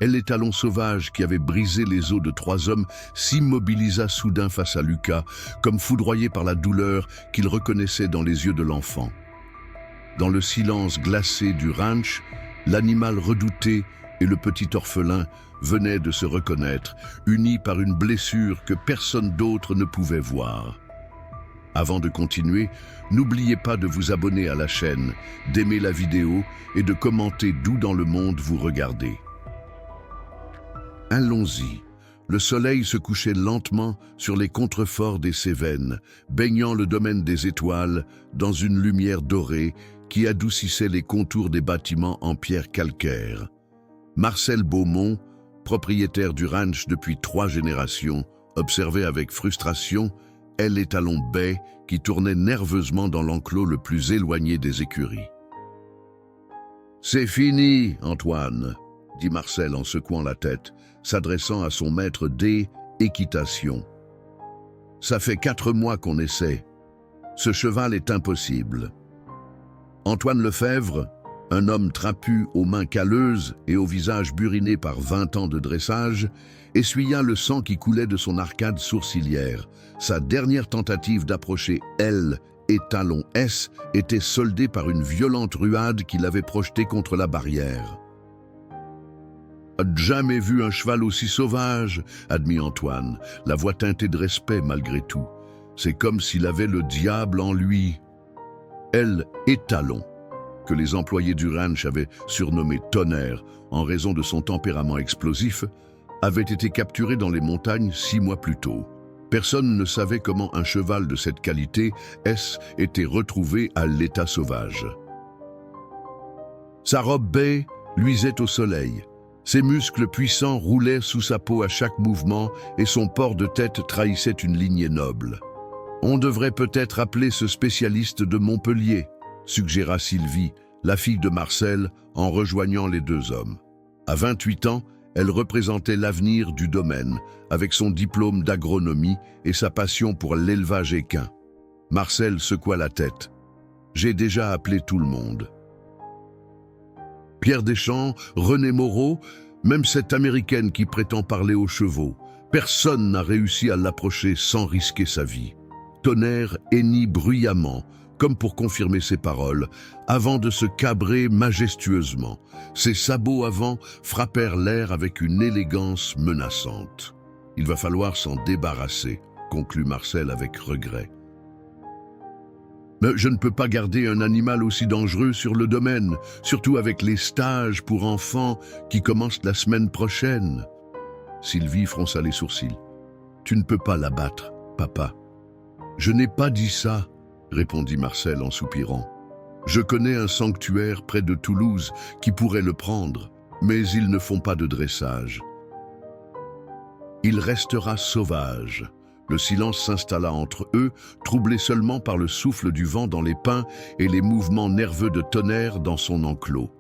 Elle, l'étalon sauvage qui avait brisé les os de 3 hommes, s'immobilisa soudain face à Lucas, comme foudroyé par la douleur qu'il reconnaissait dans les yeux de l'enfant. Dans le silence glacé du ranch, l'animal redouté et le petit orphelin venaient de se reconnaître, unis par une blessure que personne d'autre ne pouvait voir. Avant de continuer, n'oubliez pas de vous abonner à la chaîne, d'aimer la vidéo et de commenter d'où dans le monde vous regardez. Allons-y. Le soleil se couchait lentement sur les contreforts des Cévennes, baignant le domaine des étoiles dans une lumière dorée qui adoucissait les contours des bâtiments en pierre calcaire. Marcel Beaumont, propriétaire du ranch depuis 3 générations, observait avec frustration l'étalon Bay qui tournait nerveusement dans l'enclos le plus éloigné des écuries. « C'est fini, Antoine !» dit Marcel en secouant la tête, s'adressant à son maître d'équitation. « Ça fait 4 mois qu'on essaie. Ce cheval est impossible. » Antoine Lefebvre, un homme trapu aux mains calleuses et au visage buriné par 20 ans de dressage, essuya le sang qui coulait de son arcade sourcilière. Sa dernière tentative d'approcher l'étalon S était soldée par une violente ruade qui l'avait projeté contre la barrière. « Jamais vu un cheval aussi sauvage », admit Antoine, la voix teintée de respect malgré tout. « C'est comme s'il avait le diable en lui. » L'étalon, que les employés du ranch avaient surnommé Tonnerre en raison de son tempérament explosif, avait été capturé dans les montagnes 6 mois plus tôt. Personne ne savait comment un cheval de cette qualité était retrouvé à l'état sauvage. Sa robe baie luisait au soleil. Ses muscles puissants roulaient sous sa peau à chaque mouvement et son port de tête trahissait une lignée noble. « On devrait peut-être appeler ce spécialiste de Montpellier », suggéra Sylvie, la fille de Marcel, en rejoignant les 2 hommes. À 28 ans, elle représentait l'avenir du domaine, avec son diplôme d'agronomie et sa passion pour l'élevage équin. Marcel secoua la tête. « J'ai déjà appelé tout le monde. » Pierre Deschamps, René Moreau, même cette Américaine qui prétend parler aux chevaux, personne n'a réussi à l'approcher sans risquer sa vie. Tonnerre hennit bruyamment, comme pour confirmer ses paroles, avant de se cabrer majestueusement. Ses sabots avant frappèrent l'air avec une élégance menaçante. « Il va falloir s'en débarrasser », conclut Marcel avec regret. « Mais je ne peux pas garder un animal aussi dangereux sur le domaine, surtout avec les stages pour enfants qui commencent la semaine prochaine. » Sylvie fronça les sourcils. « Tu ne peux pas l'abattre, papa. »« Je n'ai pas dit ça, » répondit Marcel en soupirant. « Je connais un sanctuaire près de Toulouse qui pourrait le prendre, mais ils ne font pas de dressage. Il restera sauvage. » Le silence s'installa entre eux, troublé seulement par le souffle du vent dans les pins et les mouvements nerveux de Tonnerre dans son enclos.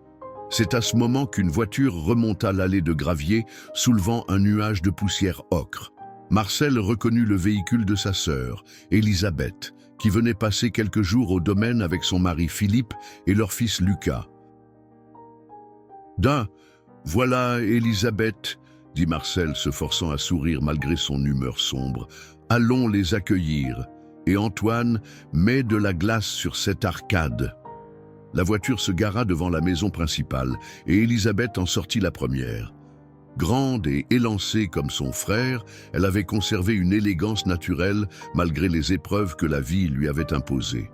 C'est à ce moment qu'une voiture remonta l'allée de gravier, soulevant un nuage de poussière ocre. Marcel reconnut le véhicule de sa sœur, Elisabeth, qui venait passer quelques jours au domaine avec son mari Philippe et leur fils Lucas. « Voilà Elisabeth », dit Marcel, se forçant à sourire malgré son humeur sombre. « Allons les accueillir. Et Antoine, met de la glace sur cette arcade. » La voiture se gara devant la maison principale et Elisabeth en sortit la première. Grande et élancée comme son frère, elle avait conservé une élégance naturelle malgré les épreuves que la vie lui avait imposées.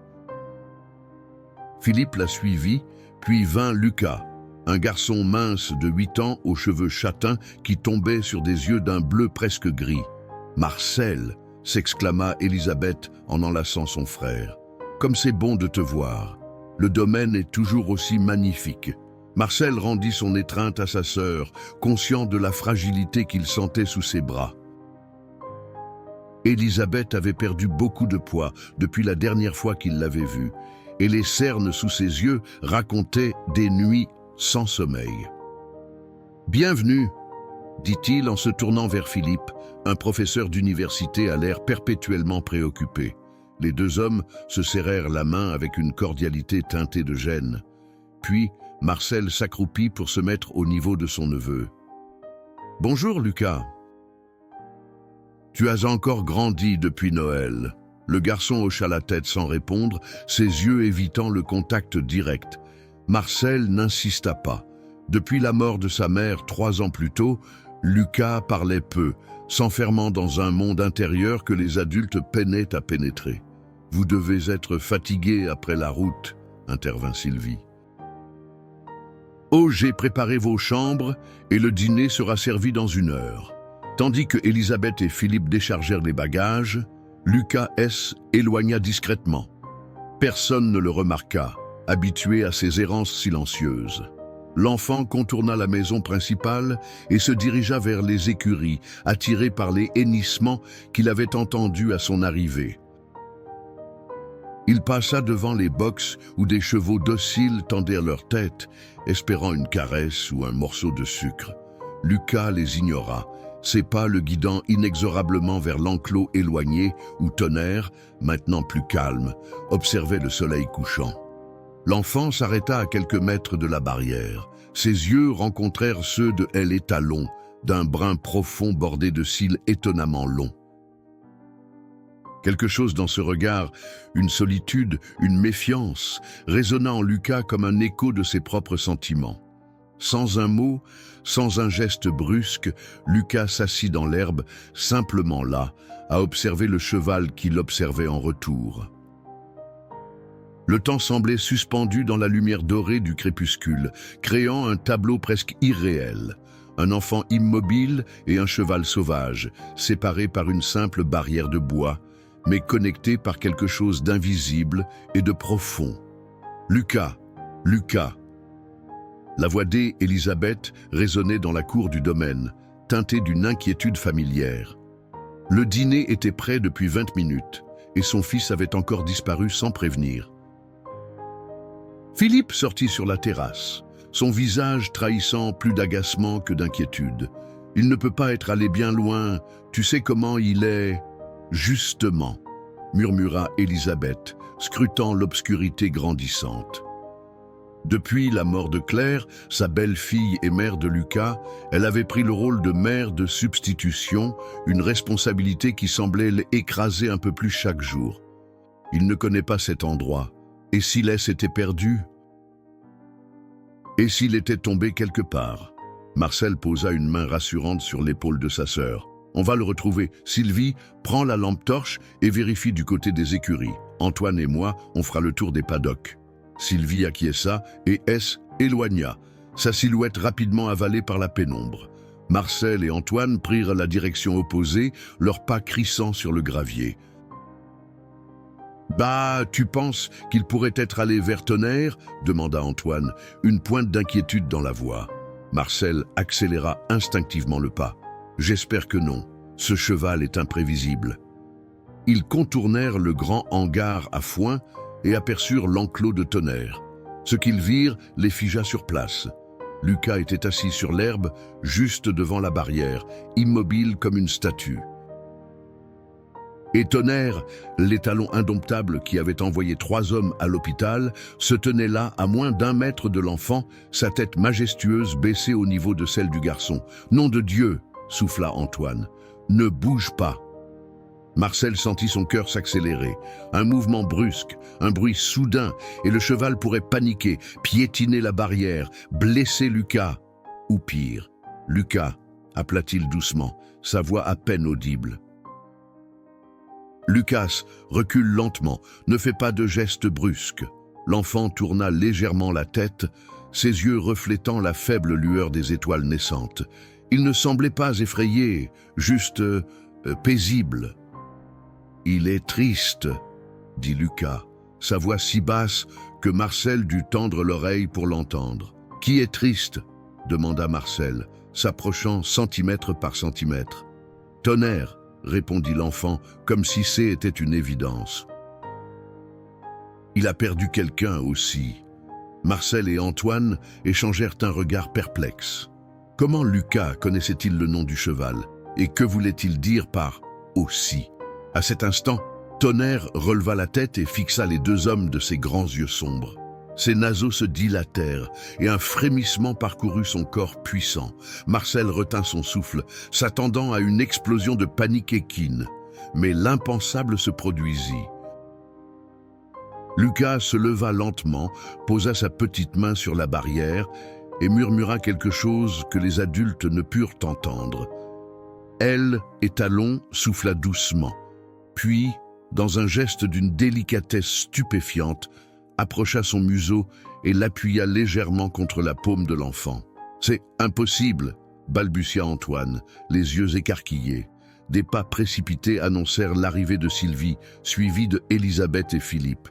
Philippe la suivit, puis vint Lucas, un garçon mince de 8 ans aux cheveux châtains qui tombaient sur des yeux d'un bleu presque gris. « Marcel !» s'exclama Elisabeth en enlaçant son frère. « Comme c'est bon de te voir. Le domaine est toujours aussi magnifique. » Marcel rendit son étreinte à sa sœur, conscient de la fragilité qu'il sentait sous ses bras. Elisabeth avait perdu beaucoup de poids depuis la dernière fois qu'il l'avait vue, et les cernes sous ses yeux racontaient des nuits sans sommeil. « Bienvenue !» dit-il en se tournant vers Philippe, un professeur d'université à l'air perpétuellement préoccupé. Les 2 hommes se serrèrent la main avec une cordialité teintée de gêne. Puis, Marcel s'accroupit pour se mettre au niveau de son neveu. Bonjour Lucas. Tu as encore grandi depuis Noël. Le garçon hocha la tête sans répondre, ses yeux évitant le contact direct. Marcel n'insista pas. Depuis la mort de sa mère 3 ans plus tôt, Lucas parlait peu, s'enfermant dans un monde intérieur que les adultes peinaient à pénétrer. « Vous devez être fatigué après la route », intervint Sylvie. « Oh, j'ai préparé vos chambres et le dîner sera servi dans 1 heure. » Tandis que Elisabeth et Philippe déchargèrent les bagages, Lucas éloigna discrètement. Personne ne le remarqua, habitué à ses errances silencieuses. L'enfant contourna la maison principale et se dirigea vers les écuries, attiré par les hennissements qu'il avait entendus à son arrivée. Il passa devant les boxes où des chevaux dociles tendaient leur tête, espérant une caresse ou un morceau de sucre. Lucas les ignora, ses pas le guidant inexorablement vers l'enclos éloigné où Tonnerre, maintenant plus calme, observait le soleil couchant. L'enfant s'arrêta à quelques mètres de la barrière. Ses yeux rencontrèrent ceux de El Étalon, d'un brun profond bordé de cils étonnamment longs. Quelque chose dans ce regard, une solitude, une méfiance, résonna en Lucas comme un écho de ses propres sentiments. Sans un mot, sans un geste brusque, Lucas s'assit dans l'herbe, simplement là, à observer le cheval qui l'observait en retour. Le temps semblait suspendu dans la lumière dorée du crépuscule, créant un tableau presque irréel. Un enfant immobile et un cheval sauvage, séparés par une simple barrière de bois, mais connectés par quelque chose d'invisible et de profond. « Lucas, Lucas !» La voix d'Elisabeth résonnait dans la cour du domaine, teintée d'une inquiétude familière. Le dîner était prêt depuis 20 minutes, et son fils avait encore disparu sans prévenir. Philippe sortit sur la terrasse, son visage trahissant plus d'agacement que d'inquiétude. « Il ne peut pas être allé bien loin, tu sais comment il est... » « Justement, » murmura Elisabeth, scrutant l'obscurité grandissante. Depuis la mort de Claire, sa belle-fille et mère de Lucas, elle avait pris le rôle de mère de substitution, une responsabilité qui semblait l'écraser un peu plus chaque jour. Il ne connaît pas cet endroit. Et s'il s'était perdu? Et s'il était tombé quelque part? Marcel posa une main rassurante sur l'épaule de sa sœur. On va le retrouver. Sylvie, prends la lampe torche et vérifie du côté des écuries. Antoine et moi, on fera le tour des paddocks. Sylvie acquiesça et éloigna, sa silhouette rapidement avalée par la pénombre. Marcel et Antoine prirent la direction opposée, leurs pas crissant sur le gravier. « Bah, tu penses qu'il pourrait être allé vers Tonnerre ?» demanda Antoine, une pointe d'inquiétude dans la voix. Marcel accéléra instinctivement le pas. « J'espère que non. Ce cheval est imprévisible. » Ils contournèrent le grand hangar à foin et aperçurent l'enclos de Tonnerre. Ce qu'ils virent les figea sur place. Lucas était assis sur l'herbe, juste devant la barrière, immobile comme une statue. Et Tonnerre, l'étalon indomptable qui avait envoyé 3 hommes à l'hôpital, se tenait là à moins d'1 mètre de l'enfant, sa tête majestueuse baissée au niveau de celle du garçon. « Nom de Dieu !» souffla Antoine. « Ne bouge pas !» Marcel sentit son cœur s'accélérer. Un mouvement brusque, un bruit soudain, et le cheval pourrait paniquer, piétiner la barrière, blesser Lucas. Ou pire, « Lucas !» appela-t-il doucement, sa voix à peine audible. Lucas recule lentement, ne fait pas de geste brusque. L'enfant tourna légèrement la tête, ses yeux reflétant la faible lueur des étoiles naissantes. Il ne semblait pas effrayé, juste paisible. « Il est triste, » dit Lucas, sa voix si basse que Marcel dut tendre l'oreille pour l'entendre. « Qui est triste ?» demanda Marcel, s'approchant centimètre par centimètre. « Tonnerre !» répondit l'enfant, comme si c'était une évidence. « Il a perdu quelqu'un aussi. » Marcel et Antoine échangèrent un regard perplexe. Comment Lucas connaissait-il le nom du cheval? Et que voulait-il dire par « aussi » ? À cet instant, Tonnerre releva la tête et fixa les 2 hommes de ses grands yeux sombres. Ses naseaux se dilatèrent et un frémissement parcourut son corps puissant. Marcel retint son souffle, s'attendant à une explosion de panique équine. Mais l'impensable se produisit. Lucas se leva lentement, posa sa petite main sur la barrière et murmura quelque chose que les adultes ne purent entendre. Elle, étalon, souffla doucement, puis, dans un geste d'une délicatesse stupéfiante, approcha son museau et l'appuya légèrement contre la paume de l'enfant. « C'est impossible !» balbutia Antoine, les yeux écarquillés. Des pas précipités annoncèrent l'arrivée de Sylvie, suivie de Elisabeth et Philippe.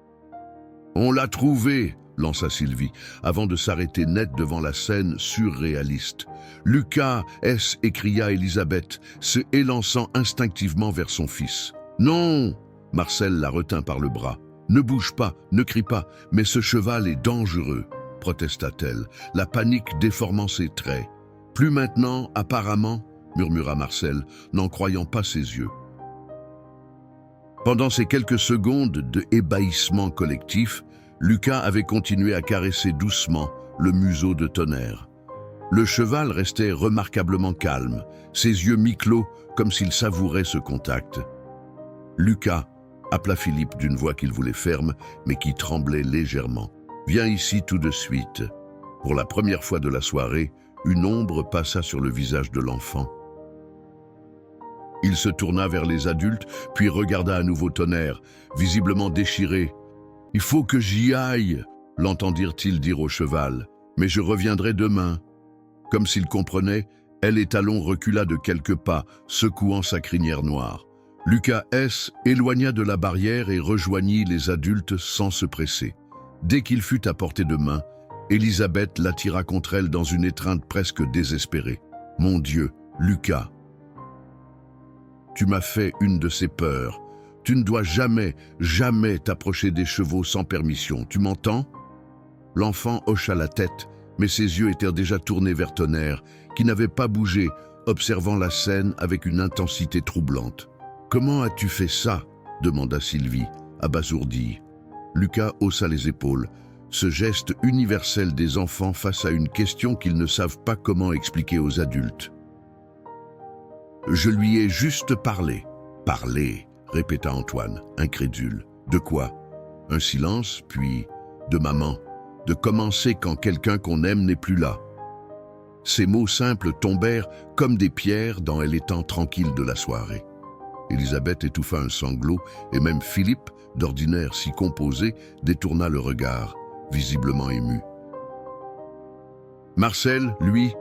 « On l'a trouvé !» lança Sylvie, avant de s'arrêter net devant la scène surréaliste. « Lucas, s'écria Elisabeth, se élançant instinctivement vers son fils. « Non !» Marcel la retint par le bras. « Ne bouge pas, ne crie pas, mais ce cheval est dangereux !» protesta-t-elle, la panique déformant ses traits. « Plus maintenant, apparemment !» murmura Marcel, n'en croyant pas ses yeux. Pendant ces quelques secondes de ébahissement collectif, Lucas avait continué à caresser doucement le museau de Tonnerre. Le cheval restait remarquablement calme, ses yeux mi-clos comme s'il savourait ce contact. Lucas appela Philippe d'une voix qu'il voulait ferme, mais qui tremblait légèrement. « Viens ici tout de suite. » Pour la première fois de la soirée, une ombre passa sur le visage de l'enfant. Il se tourna vers les adultes, puis regarda à nouveau Tonnerre, visiblement déchiré. « Il faut que j'y aille !» l'entendirent-ils dire au cheval. « Mais je reviendrai demain. » Comme s'il comprenait, elle étalon recula de quelques pas, secouant sa crinière noire. Lucas éloigna de la barrière et rejoignit les adultes sans se presser. Dès qu'il fut à portée de main, Elisabeth l'attira contre elle dans une étreinte presque désespérée. « Mon Dieu, Lucas, tu m'as fait une de ces peurs. Tu ne dois jamais, jamais t'approcher des chevaux sans permission. Tu m'entends ?» L'enfant hocha la tête, mais ses yeux étaient déjà tournés vers Tonnerre, qui n'avait pas bougé, observant la scène avec une intensité troublante. « Comment as-tu fait ça ?» demanda Sylvie, abasourdie. Lucas haussa les épaules, ce geste universel des enfants face à une question qu'ils ne savent pas comment expliquer aux adultes. « Je lui ai juste parlé. »« Parlé ?» répéta Antoine, incrédule. « De quoi ?» Un silence, puis « de maman. De commencer quand quelqu'un qu'on aime n'est plus là. » Ces mots simples tombèrent comme des pierres dans les temps tranquilles de la soirée. Elisabeth étouffa un sanglot et même Philippe, d'ordinaire si composé, détourna le regard, visiblement ému. Marcel, lui,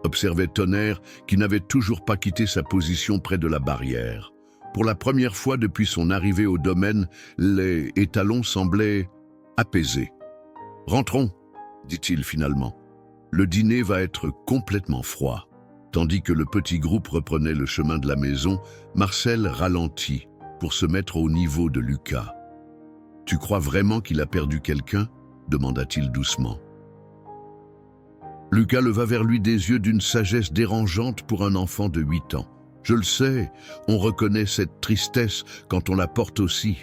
observait Tonnerre qui n'avait toujours pas quitté sa position près de la barrière. Pour la première fois depuis son arrivée au domaine, les étalons semblaient apaisés. « Rentrons », dit-il finalement. « Le dîner va être complètement froid. » Tandis que le petit groupe reprenait le chemin de la maison, Marcel ralentit pour se mettre au niveau de Lucas. « Tu crois vraiment qu'il a perdu quelqu'un ?» demanda-t-il doucement. Lucas leva vers lui des yeux d'une sagesse dérangeante pour un enfant de 8 ans. « Je le sais, on reconnaît cette tristesse quand on la porte aussi. »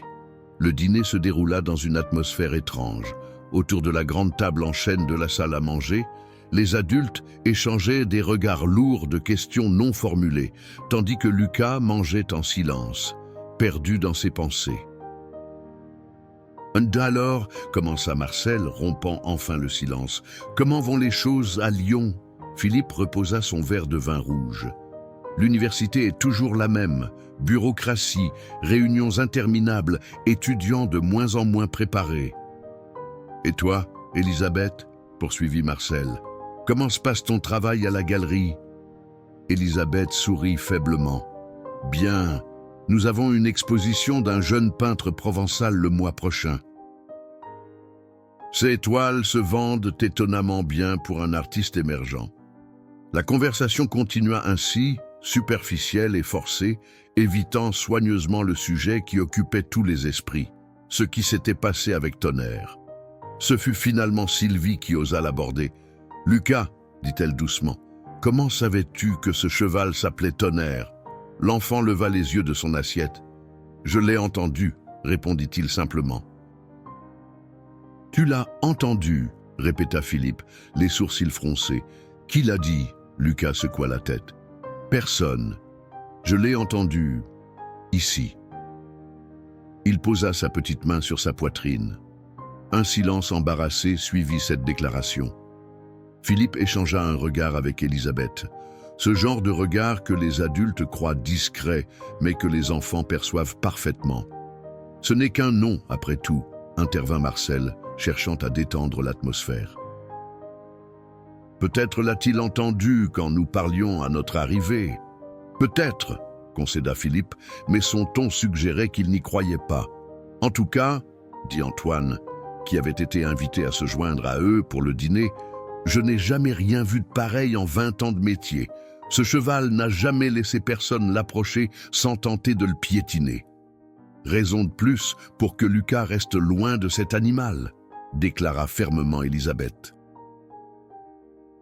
Le dîner se déroula dans une atmosphère étrange. Autour de la grande table en chêne de la salle à manger, les adultes échangeaient des regards lourds de questions non formulées, tandis que Lucas mangeait en silence, perdu dans ses pensées. « Alors, commença Marcel, rompant enfin le silence, comment vont les choses à Lyon ?» Philippe reposa son verre de vin rouge. « L'université est toujours la même, bureaucratie, réunions interminables, étudiants de moins en moins préparés. »« Et toi, Elisabeth ?» poursuivit Marcel. « Comment se passe ton travail à la galerie ?» Elisabeth sourit faiblement. « Bien, nous avons une exposition d'un jeune peintre provençal le mois prochain. Ces toiles se vendent étonnamment bien pour un artiste émergent. » La conversation continua ainsi, superficielle et forcée, évitant soigneusement le sujet qui occupait tous les esprits, ce qui s'était passé avec Tonnerre. Ce fut finalement Sylvie qui osa l'aborder. « Lucas, dit-elle doucement, comment savais-tu que ce cheval s'appelait Tonnerre ?» L'enfant leva les yeux de son assiette. « Je l'ai entendu, répondit-il simplement. Tu l'as entendu, répéta Philippe, les sourcils froncés. Qui l'a dit? Lucas secoua la tête. Personne. Je l'ai entendu ici. Il posa sa petite main sur sa poitrine. Un silence embarrassé suivit cette déclaration. Philippe échangea un regard avec Élisabeth. Ce genre de regard que les adultes croient discret, mais que les enfants perçoivent parfaitement. Ce n'est qu'un nom, après tout, intervint Marcel, cherchant à détendre l'atmosphère. Peut-être l'a-t-il entendu quand nous parlions à notre arrivée. Peut-être, concéda Philippe, mais son ton suggérait qu'il n'y croyait pas. En tout cas, dit Antoine, qui avait été invité à se joindre à eux pour le dîner, je n'ai jamais rien vu de pareil en 20 ans de métier. Ce cheval n'a jamais laissé personne l'approcher sans tenter de le piétiner. Raison de plus pour que Lucas reste loin de cet animal, déclara fermement Élisabeth.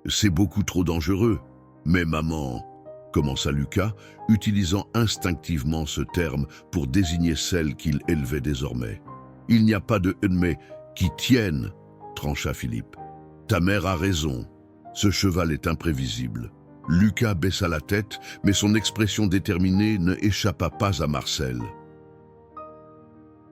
C'est beaucoup trop dangereux. Mais maman, commença Lucas, utilisant instinctivement ce terme pour désigner celle qu'il élevait désormais. Il n'y a pas de « mais » qui tienne, trancha Philippe. Ta mère a raison, ce cheval est imprévisible. Lucas baissa la tête, mais son expression déterminée ne échappa pas à Marcel.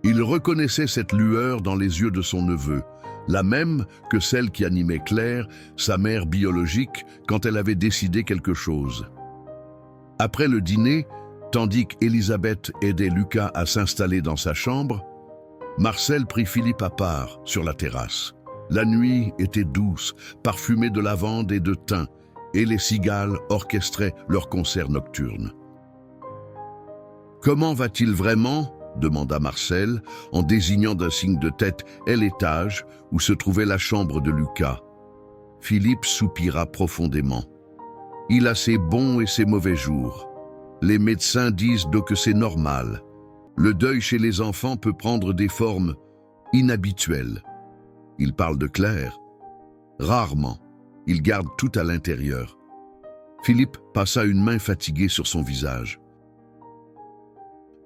Il reconnaissait cette lueur dans les yeux de son neveu, la même que celle qui animait Claire, sa mère biologique, quand elle avait décidé quelque chose. Après le dîner, tandis qu'Élisabeth aidait Lucas à s'installer dans sa chambre, Marcel prit Philippe à part, sur la terrasse. La nuit était douce, parfumée de lavande et de thym, et les cigales orchestraient leur concert nocturne. « Comment va-t-il vraiment ?» demanda Marcel, en désignant d'un signe de tête l'étage où se trouvait la chambre de Lucas. Philippe soupira profondément. « Il a ses bons et ses mauvais jours. Les médecins disent donc que c'est normal. Le deuil chez les enfants peut prendre des formes inhabituelles. Il parle de Claire. Rarement. Il garde tout à l'intérieur. » Philippe passa une main fatiguée sur son visage.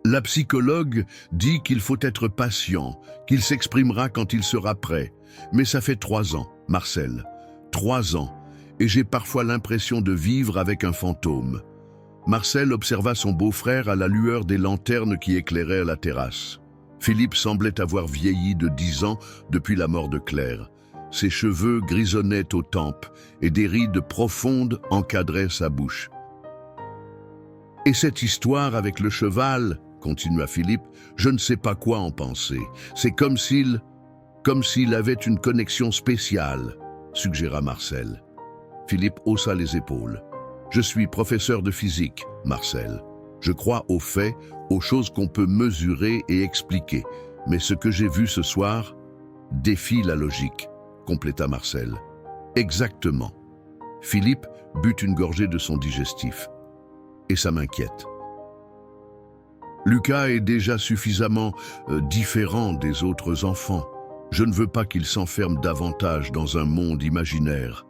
La psychologue dit qu'il faut être patient, qu'il s'exprimera quand il sera prêt. Mais ça fait 3 ans, Marcel. 3 ans. Et j'ai parfois l'impression de vivre avec un fantôme. Marcel observa son beau-frère à la lueur des lanternes qui éclairaient la terrasse. Philippe semblait avoir vieilli de 10 ans depuis la mort de Claire. Ses cheveux grisonnaient aux tempes et des rides profondes encadraient sa bouche. « Et cette histoire avec le cheval, continua Philippe, je ne sais pas quoi en penser. C'est comme s'il avait une connexion spéciale, suggéra Marcel. Philippe haussa les épaules. Je suis professeur de physique, Marcel. Je crois aux faits, aux choses qu'on peut mesurer et expliquer. Mais ce que j'ai vu ce soir défie la logique, compléta Marcel. Exactement. Philippe but une gorgée de son digestif. Et ça m'inquiète. Lucas est déjà suffisamment différent des autres enfants. Je ne veux pas qu'il s'enferme davantage dans un monde imaginaire.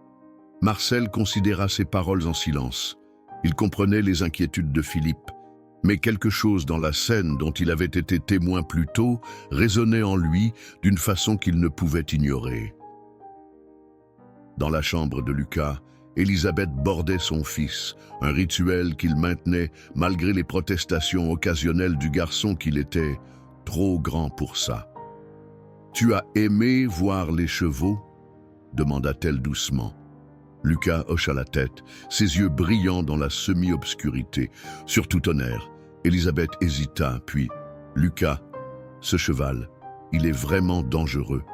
Marcel considéra ces paroles en silence. Il comprenait les inquiétudes de Philippe, mais quelque chose dans la scène dont il avait été témoin plus tôt résonnait en lui d'une façon qu'il ne pouvait ignorer. Dans la chambre de Lucas, Élisabeth bordait son fils, un rituel qu'il maintenait malgré les protestations occasionnelles du garçon qu'il était trop grand pour ça. « Tu as aimé voir les chevaux ?» demanda-t-elle doucement. Lucas hocha la tête, ses yeux brillants dans la semi-obscurité. Sur tout honneur, Élisabeth hésita, puis « Lucas, ce cheval, il est vraiment dangereux. »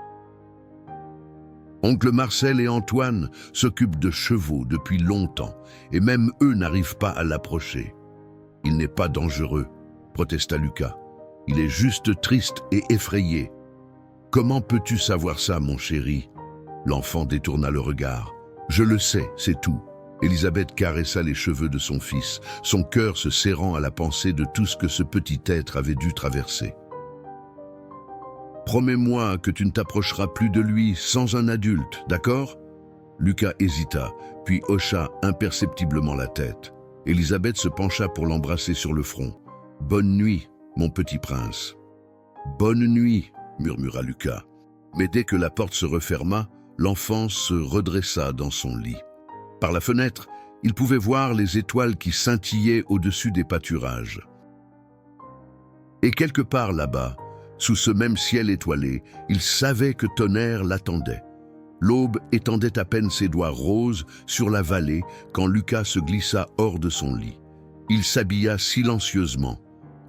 Oncle Marcel et Antoine s'occupent de chevaux depuis longtemps, et même eux n'arrivent pas à l'approcher. « Il n'est pas dangereux, » protesta Lucas. « Il est juste triste et effrayé. »« Comment peux-tu savoir ça, mon chéri ?» L'enfant détourna le regard. « Je le sais, c'est tout. » Élisabeth caressa les cheveux de son fils, son cœur se serrant à la pensée de tout ce que ce petit être avait dû traverser. « Promets-moi que tu ne t'approcheras plus de lui sans un adulte, d'accord ?» Lucas hésita, puis hocha imperceptiblement la tête. Élisabeth se pencha pour l'embrasser sur le front. « Bonne nuit, mon petit prince. »« Bonne nuit, » murmura Lucas. Mais dès que la porte se referma, l'enfant se redressa dans son lit. Par la fenêtre, il pouvait voir les étoiles qui scintillaient au-dessus des pâturages. Et quelque part là-bas, sous ce même ciel étoilé, il savait que Tonnerre l'attendait. L'aube étendait à peine ses doigts roses sur la vallée quand Lucas se glissa hors de son lit. Il s'habilla silencieusement,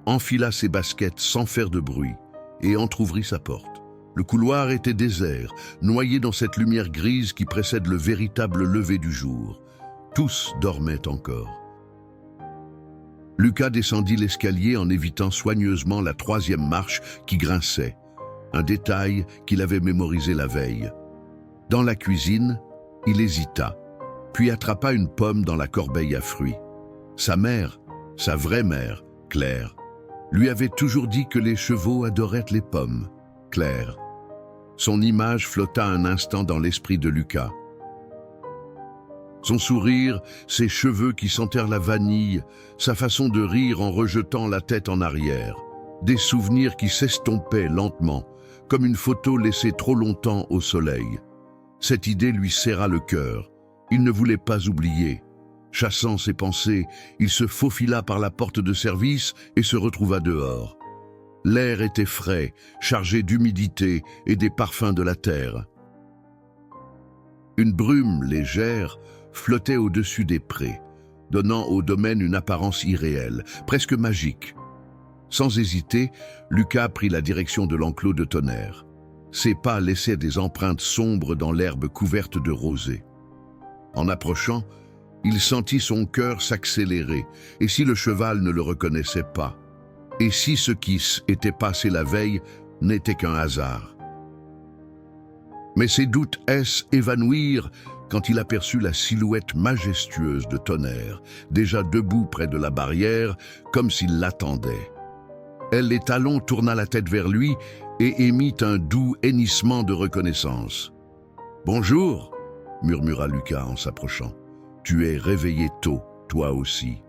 enfila ses baskets sans faire de bruit et entr'ouvrit sa porte. Le couloir était désert, noyé dans cette lumière grise qui précède le véritable lever du jour. Tous dormaient encore. Lucas descendit l'escalier en évitant soigneusement la troisième marche qui grinçait, un détail qu'il avait mémorisé la veille. Dans la cuisine, il hésita, puis attrapa une pomme dans la corbeille à fruits. Sa mère, sa vraie mère, Claire, lui avait toujours dit que les chevaux adoraient les pommes. Claire. Son image flotta un instant dans l'esprit de Lucas. Son sourire, ses cheveux qui sentèrent la vanille, sa façon de rire en rejetant la tête en arrière. Des souvenirs qui s'estompaient lentement, comme une photo laissée trop longtemps au soleil. Cette idée lui serra le cœur. Il ne voulait pas oublier. Chassant ses pensées, il se faufila par la porte de service et se retrouva dehors. L'air était frais, chargé d'humidité et des parfums de la terre. Une brume légère flottait au-dessus des prés, donnant au domaine une apparence irréelle, presque magique. Sans hésiter, Lucas prit la direction de l'enclos de Tonnerre. Ses pas laissaient des empreintes sombres dans l'herbe couverte de rosée. En approchant, il sentit son cœur s'accélérer, et si le cheval ne le reconnaissait pas? Et si ce qui s'était passé la veille n'était qu'un hasard? Mais ses doutes s'évanouirent quand il aperçut la silhouette majestueuse de Tonnerre, déjà debout près de la barrière, comme s'il l'attendait. Elle, les talons, tourna la tête vers lui et émit un doux hennissement de reconnaissance. « Bonjour !» murmura Lucas en s'approchant. « Tu es réveillé tôt, toi aussi. »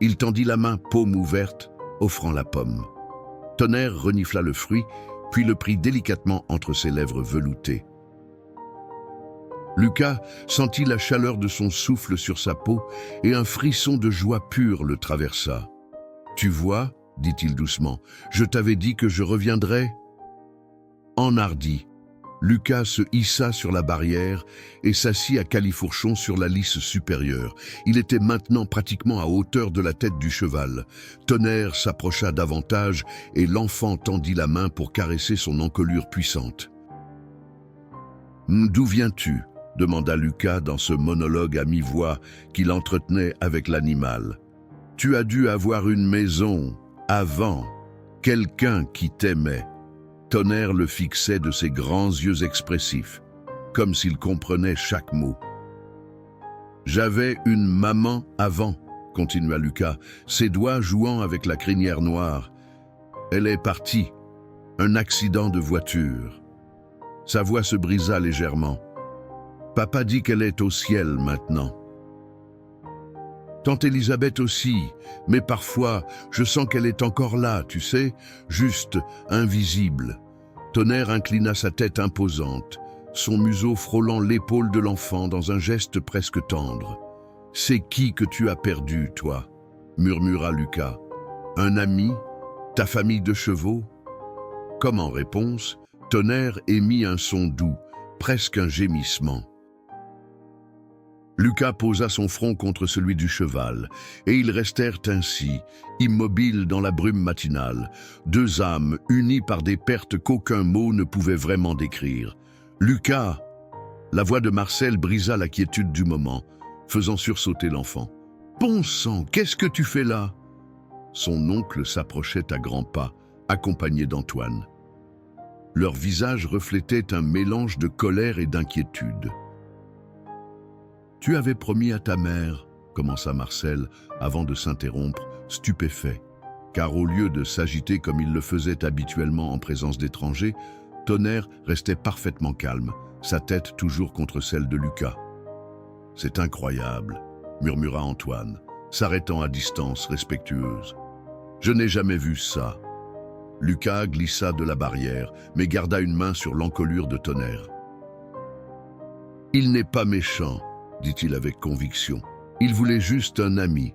Il tendit la main, paume ouverte, offrant la pomme. Tonnerre renifla le fruit, puis le prit délicatement entre ses lèvres veloutées. Lucas sentit la chaleur de son souffle sur sa peau et un frisson de joie pure le traversa. « Tu vois ?» dit-il doucement, « je t'avais dit que je reviendrais ?» Enhardi, Lucas se hissa sur la barrière et s'assit à califourchon sur la lisse supérieure. Il était maintenant pratiquement à hauteur de la tête du cheval. Tonnerre s'approcha davantage et l'enfant tendit la main pour caresser son encolure puissante. « D'où viens-tu » demanda Lucas dans ce monologue à mi-voix qu'il entretenait avec l'animal. « Tu as dû avoir une maison, avant, quelqu'un qui t'aimait. » Tonnerre le fixait de ses grands yeux expressifs, comme s'il comprenait chaque mot. « J'avais une maman avant, » continua Lucas, ses doigts jouant avec la crinière noire. « Elle est partie, un accident de voiture. » Sa voix se brisa légèrement. « Papa dit qu'elle est au ciel maintenant. » Tante Elisabeth aussi, mais parfois, je sens qu'elle est encore là, tu sais, juste invisible. Tonnerre inclina sa tête imposante, son museau frôlant l'épaule de l'enfant dans un geste presque tendre. « C'est qui que tu as perdu, toi ?» murmura Lucas. « Un ami? Ta famille de chevaux ?» Comme en réponse, Tonnerre émit un son doux, presque un gémissement. Lucas posa son front contre celui du cheval, et ils restèrent ainsi, immobiles dans la brume matinale, deux âmes unies par des pertes qu'aucun mot ne pouvait vraiment décrire. « Lucas !» La voix de Marcel brisa la quiétude du moment, faisant sursauter l'enfant. « Bon sang, qu'est-ce que tu fais là ?» Son oncle s'approchait à grands pas, accompagné d'Antoine. Leur visage reflétait un mélange de colère et d'inquiétude. « Tu avais promis à ta mère, » commença Marcel, avant de s'interrompre, stupéfait, car au lieu de s'agiter comme il le faisait habituellement en présence d'étrangers, Tonnerre restait parfaitement calme, sa tête toujours contre celle de Lucas. « C'est incroyable, » murmura Antoine, s'arrêtant à distance respectueuse. « Je n'ai jamais vu ça. » Lucas glissa de la barrière, mais garda une main sur l'encolure de Tonnerre. « Il n'est pas méchant, dit-il avec conviction. Il voulait juste un ami. »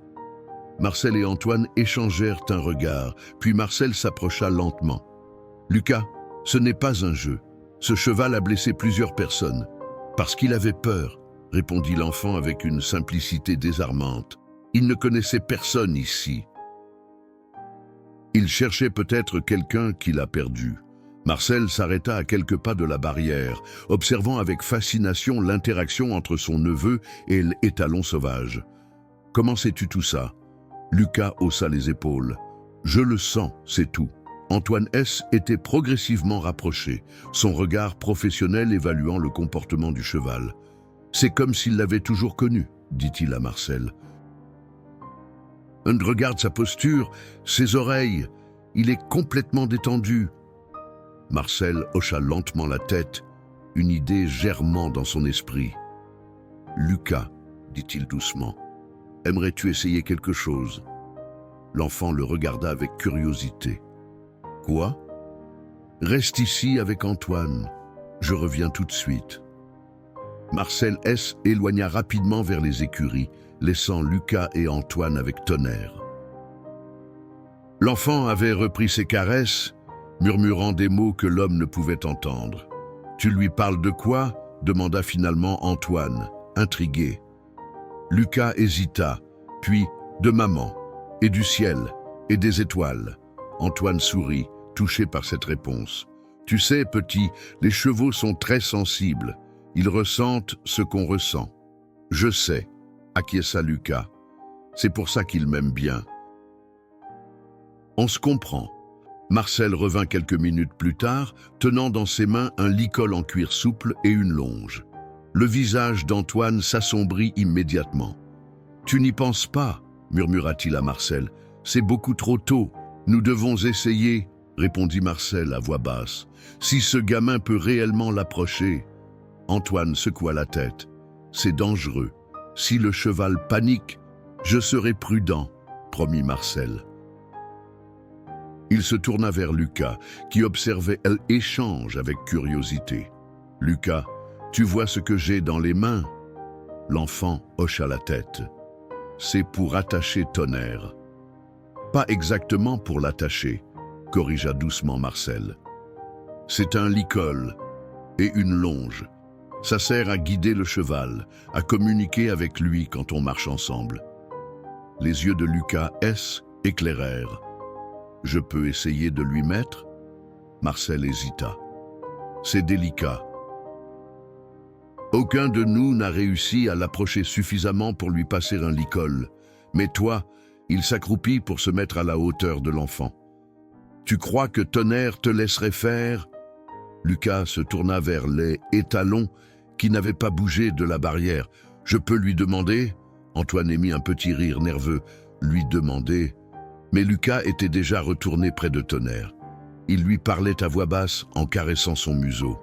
Marcel et Antoine échangèrent un regard, puis Marcel s'approcha lentement. « Lucas, ce n'est pas un jeu. Ce cheval a blessé plusieurs personnes. Parce qu'il avait peur, » répondit l'enfant avec une simplicité désarmante. Il ne connaissait personne ici. Il cherchait peut-être quelqu'un qu'il a perdu. Marcel s'arrêta à quelques pas de la barrière, observant avec fascination l'interaction entre son neveu et l'étalon sauvage. « Comment sais-tu tout ça ?» Lucas haussa les épaules. « Je le sens, c'est tout. » Antoine S. était progressivement rapproché, son regard professionnel évaluant le comportement du cheval. « C'est comme s'il l'avait toujours connu, » dit-il à Marcel. « Regarde sa posture, ses oreilles, il est complètement détendu. » Marcel hocha lentement la tête, une idée germant dans son esprit. « Lucas, » dit-il doucement, « aimerais-tu essayer quelque chose ?» L'enfant le regarda avec curiosité. « Quoi ?»« Reste ici avec Antoine, je reviens tout de suite. » Marcel S. éloigna rapidement vers les écuries, laissant Lucas et Antoine avec Tonnerre. L'enfant avait repris ses caresses, murmurant des mots que l'homme ne pouvait entendre. « Tu lui parles de quoi ?» demanda finalement Antoine, intrigué. Lucas hésita, puis « de maman, et du ciel, et des étoiles. » Antoine sourit, touché par cette réponse. « Tu sais, petit, les chevaux sont très sensibles. Ils ressentent ce qu'on ressent. »« Je sais, » acquiesça Lucas. « C'est pour ça qu'il m'aime bien. » On se comprend. Marcel revint quelques minutes plus tard, tenant dans ses mains un licol en cuir souple et une longe. Le visage d'Antoine s'assombrit immédiatement. « Tu n'y penses pas ?» murmura-t-il à Marcel. « C'est beaucoup trop tôt. Nous devons essayer, » répondit Marcel à voix basse. « Si ce gamin peut réellement l'approcher. » Antoine secoua la tête. « C'est dangereux. Si le cheval panique, je serai prudent, » promit Marcel. Il se tourna vers Lucas, qui observait l'échange avec curiosité. « Lucas, tu vois ce que j'ai dans les mains ?» L'enfant hocha la tête. « C'est pour attacher Tonnerre. »« Pas exactement pour l'attacher, » corrigea doucement Marcel. « C'est un licol et une longe. Ça sert à guider le cheval, à communiquer avec lui quand on marche ensemble. » Les yeux de Lucas S. éclairèrent. « Je peux essayer de lui mettre ?» Marcel hésita. « C'est délicat. Aucun de nous n'a réussi à l'approcher suffisamment pour lui passer un licol. Mais toi, il s'accroupit pour se mettre à la hauteur de l'enfant. Tu crois que Tonnerre te laisserait faire ?» Lucas se tourna vers les étalons qui n'avaient pas bougé de la barrière. « Je peux lui demander ?» Antoine émit un petit rire nerveux. « Lui demander ?» Mais Lucas était déjà retourné près de Tonnerre. Il lui parlait à voix basse en caressant son museau.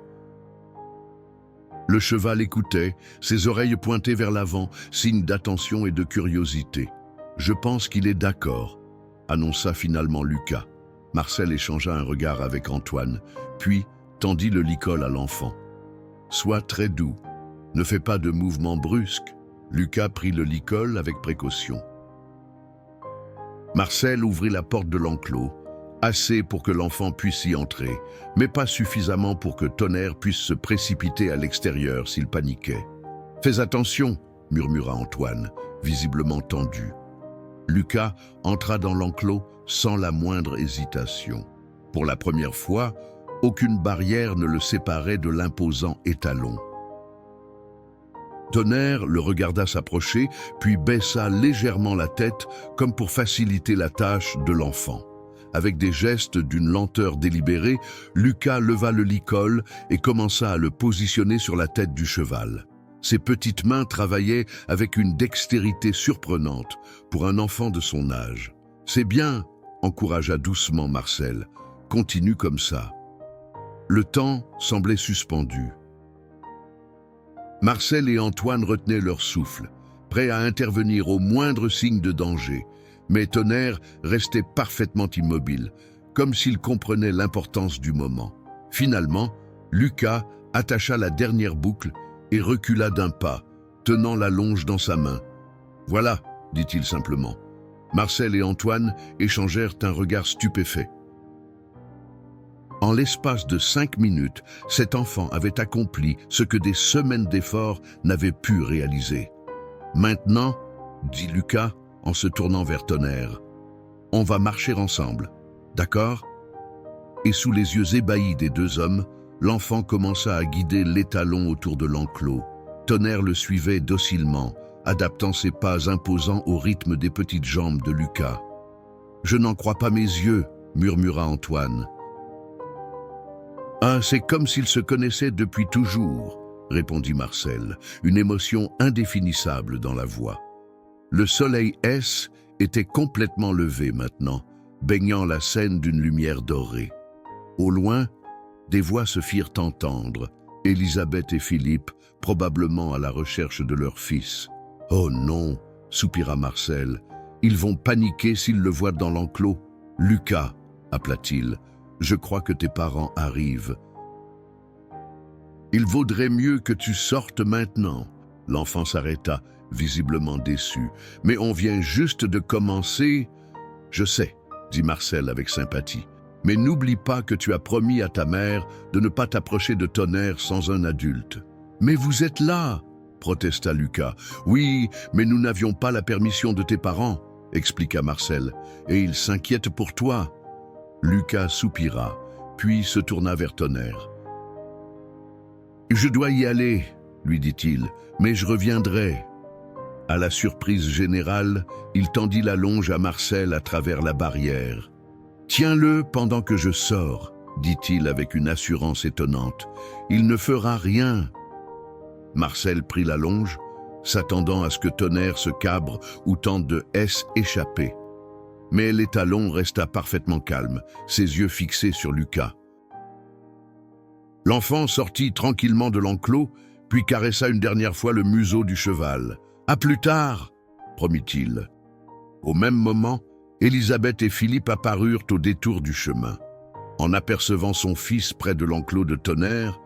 Le cheval écoutait, ses oreilles pointées vers l'avant, signe d'attention et de curiosité. « Je pense qu'il est d'accord », annonça finalement Lucas. Marcel échangea un regard avec Antoine, puis tendit le licol à l'enfant. « Sois très doux, ne fais pas de mouvements brusques. » Lucas prit le licol avec précaution. Marcel ouvrit la porte de l'enclos, assez pour que l'enfant puisse y entrer, mais pas suffisamment pour que Tonnerre puisse se précipiter à l'extérieur s'il paniquait. « Fais attention !» murmura Antoine, visiblement tendu. Lucas entra dans l'enclos sans la moindre hésitation. Pour la première fois, aucune barrière ne le séparait de l'imposant étalon. Tonnerre le regarda s'approcher, puis baissa légèrement la tête comme pour faciliter la tâche de l'enfant. Avec des gestes d'une lenteur délibérée, Lucas leva le licol et commença à le positionner sur la tête du cheval. Ses petites mains travaillaient avec une dextérité surprenante pour un enfant de son âge. « C'est bien !» encouragea doucement Marcel. « Continue comme ça. » Le temps semblait suspendu. Marcel et Antoine retenaient leur souffle, prêts à intervenir au moindre signe de danger, mais Tonnerre restait parfaitement immobile, comme s'il comprenait l'importance du moment. Finalement, Lucas attacha la dernière boucle et recula d'un pas, tenant la longe dans sa main. « Voilà », dit-il simplement. Marcel et Antoine échangèrent un regard stupéfait. En l'espace de 5 minutes, cet enfant avait accompli ce que des semaines d'efforts n'avaient pu réaliser. « Maintenant, » dit Lucas en se tournant vers Tonnerre, « on va marcher ensemble, d'accord ?» Et sous les yeux ébahis des deux hommes, l'enfant commença à guider l'étalon autour de l'enclos. Tonnerre le suivait docilement, adaptant ses pas imposants au rythme des petites jambes de Lucas. « Je n'en crois pas mes yeux, » murmura Antoine. « Ah, c'est comme s'ils se connaissaient depuis toujours, » répondit Marcel, une émotion indéfinissable dans la voix. Le soleil S était complètement levé maintenant, baignant la scène d'une lumière dorée. Au loin, des voix se firent entendre, Élisabeth et Philippe, probablement à la recherche de leur fils. « Oh non !» soupira Marcel. « Ils vont paniquer s'ils le voient dans l'enclos. »« Lucas !» appela-t-il. « Je crois que tes parents arrivent. »« Il vaudrait mieux que tu sortes maintenant. » L'enfant s'arrêta, visiblement déçu. « Mais on vient juste de commencer. »« Je sais, » dit Marcel avec sympathie. « Mais n'oublie pas que tu as promis à ta mère de ne pas t'approcher de Tonnerre sans un adulte. »« Mais vous êtes là !» protesta Lucas. « Oui, mais nous n'avions pas la permission de tes parents, » expliqua Marcel, « et ils s'inquiètent pour toi. » Lucas soupira, puis se tourna vers Tonnerre. « Je dois y aller, » lui dit-il, « mais je reviendrai. » À la surprise générale, il tendit la longe à Marcel à travers la barrière. « Tiens-le pendant que je sors, » dit-il avec une assurance étonnante. « Il ne fera rien. » Marcel prit la longe, s'attendant à ce que Tonnerre se cabre ou tente de échapper. Mais l'étalon resta parfaitement calme, ses yeux fixés sur Lucas. L'enfant sortit tranquillement de l'enclos, puis caressa une dernière fois le museau du cheval. « À plus tard !» promit-il. Au même moment, Élisabeth et Philippe apparurent au détour du chemin. En apercevant son fils près de l'enclos de Tonnerre,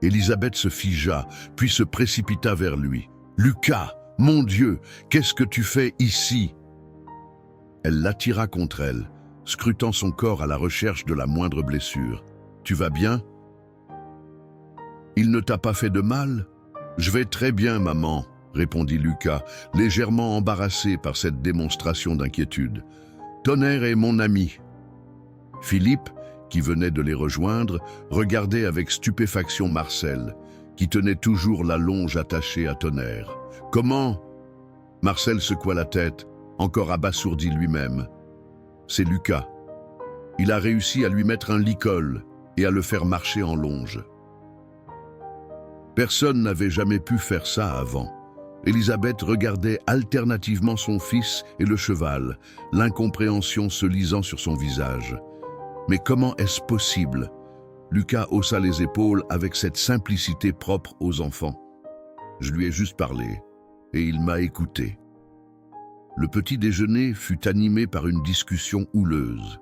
Élisabeth se figea, puis se précipita vers lui. « Lucas, mon Dieu, qu'est-ce que tu fais ici ?» Elle l'attira contre elle, scrutant son corps à la recherche de la moindre blessure. « Tu vas bien ?»« Il ne t'a pas fait de mal ?»« Je vais très bien, maman, » répondit Lucas, légèrement embarrassé par cette démonstration d'inquiétude. « Tonnerre est mon ami. » Philippe, qui venait de les rejoindre, regardait avec stupéfaction Marcel, qui tenait toujours la longe attachée à Tonnerre. « Comment ?» Marcel secoua la tête, encore abasourdi lui-même. « C'est Lucas. Il a réussi à lui mettre un licol et à le faire marcher en longe. » Personne n'avait jamais pu faire ça avant. Élisabeth regardait alternativement son fils et le cheval, l'incompréhension se lisant sur son visage. Mais comment est-ce possible? Lucas haussa les épaules avec cette simplicité propre aux enfants. Je lui ai juste parlé, et il m'a écouté. Le petit déjeuner fut animé par une discussion houleuse.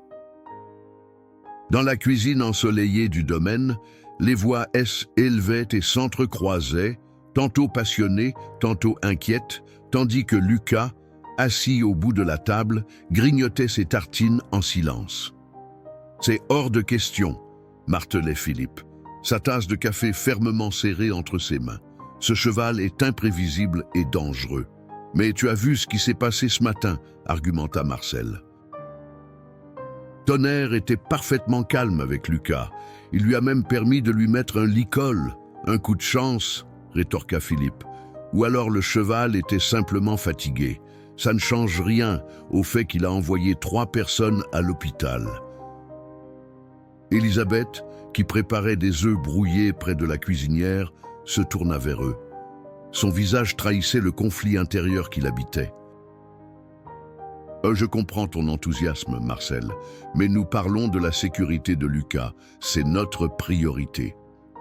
Dans la cuisine ensoleillée du domaine, les voix s'élevaient et s'entrecroisaient, tantôt passionnées, tantôt inquiètes, tandis que Lucas, assis au bout de la table, grignotait ses tartines en silence. « C'est hors de question », martelait Philippe, sa tasse de café fermement serrée entre ses mains. « Ce cheval est imprévisible et dangereux. » « Mais tu as vu ce qui s'est passé ce matin, » argumenta Marcel. Tonnerre était parfaitement calme avec Lucas. Il lui a même permis de lui mettre un licol. Un coup de chance, rétorqua Philippe. Ou alors le cheval était simplement fatigué. Ça ne change rien au fait qu'il a envoyé 3 personnes à l'hôpital. Élisabeth, qui préparait des œufs brouillés près de la cuisinière, se tourna vers eux. Son visage trahissait le conflit intérieur qui l'habitait. « Je comprends ton enthousiasme, Marcel, mais nous parlons de la sécurité de Lucas. C'est notre priorité. »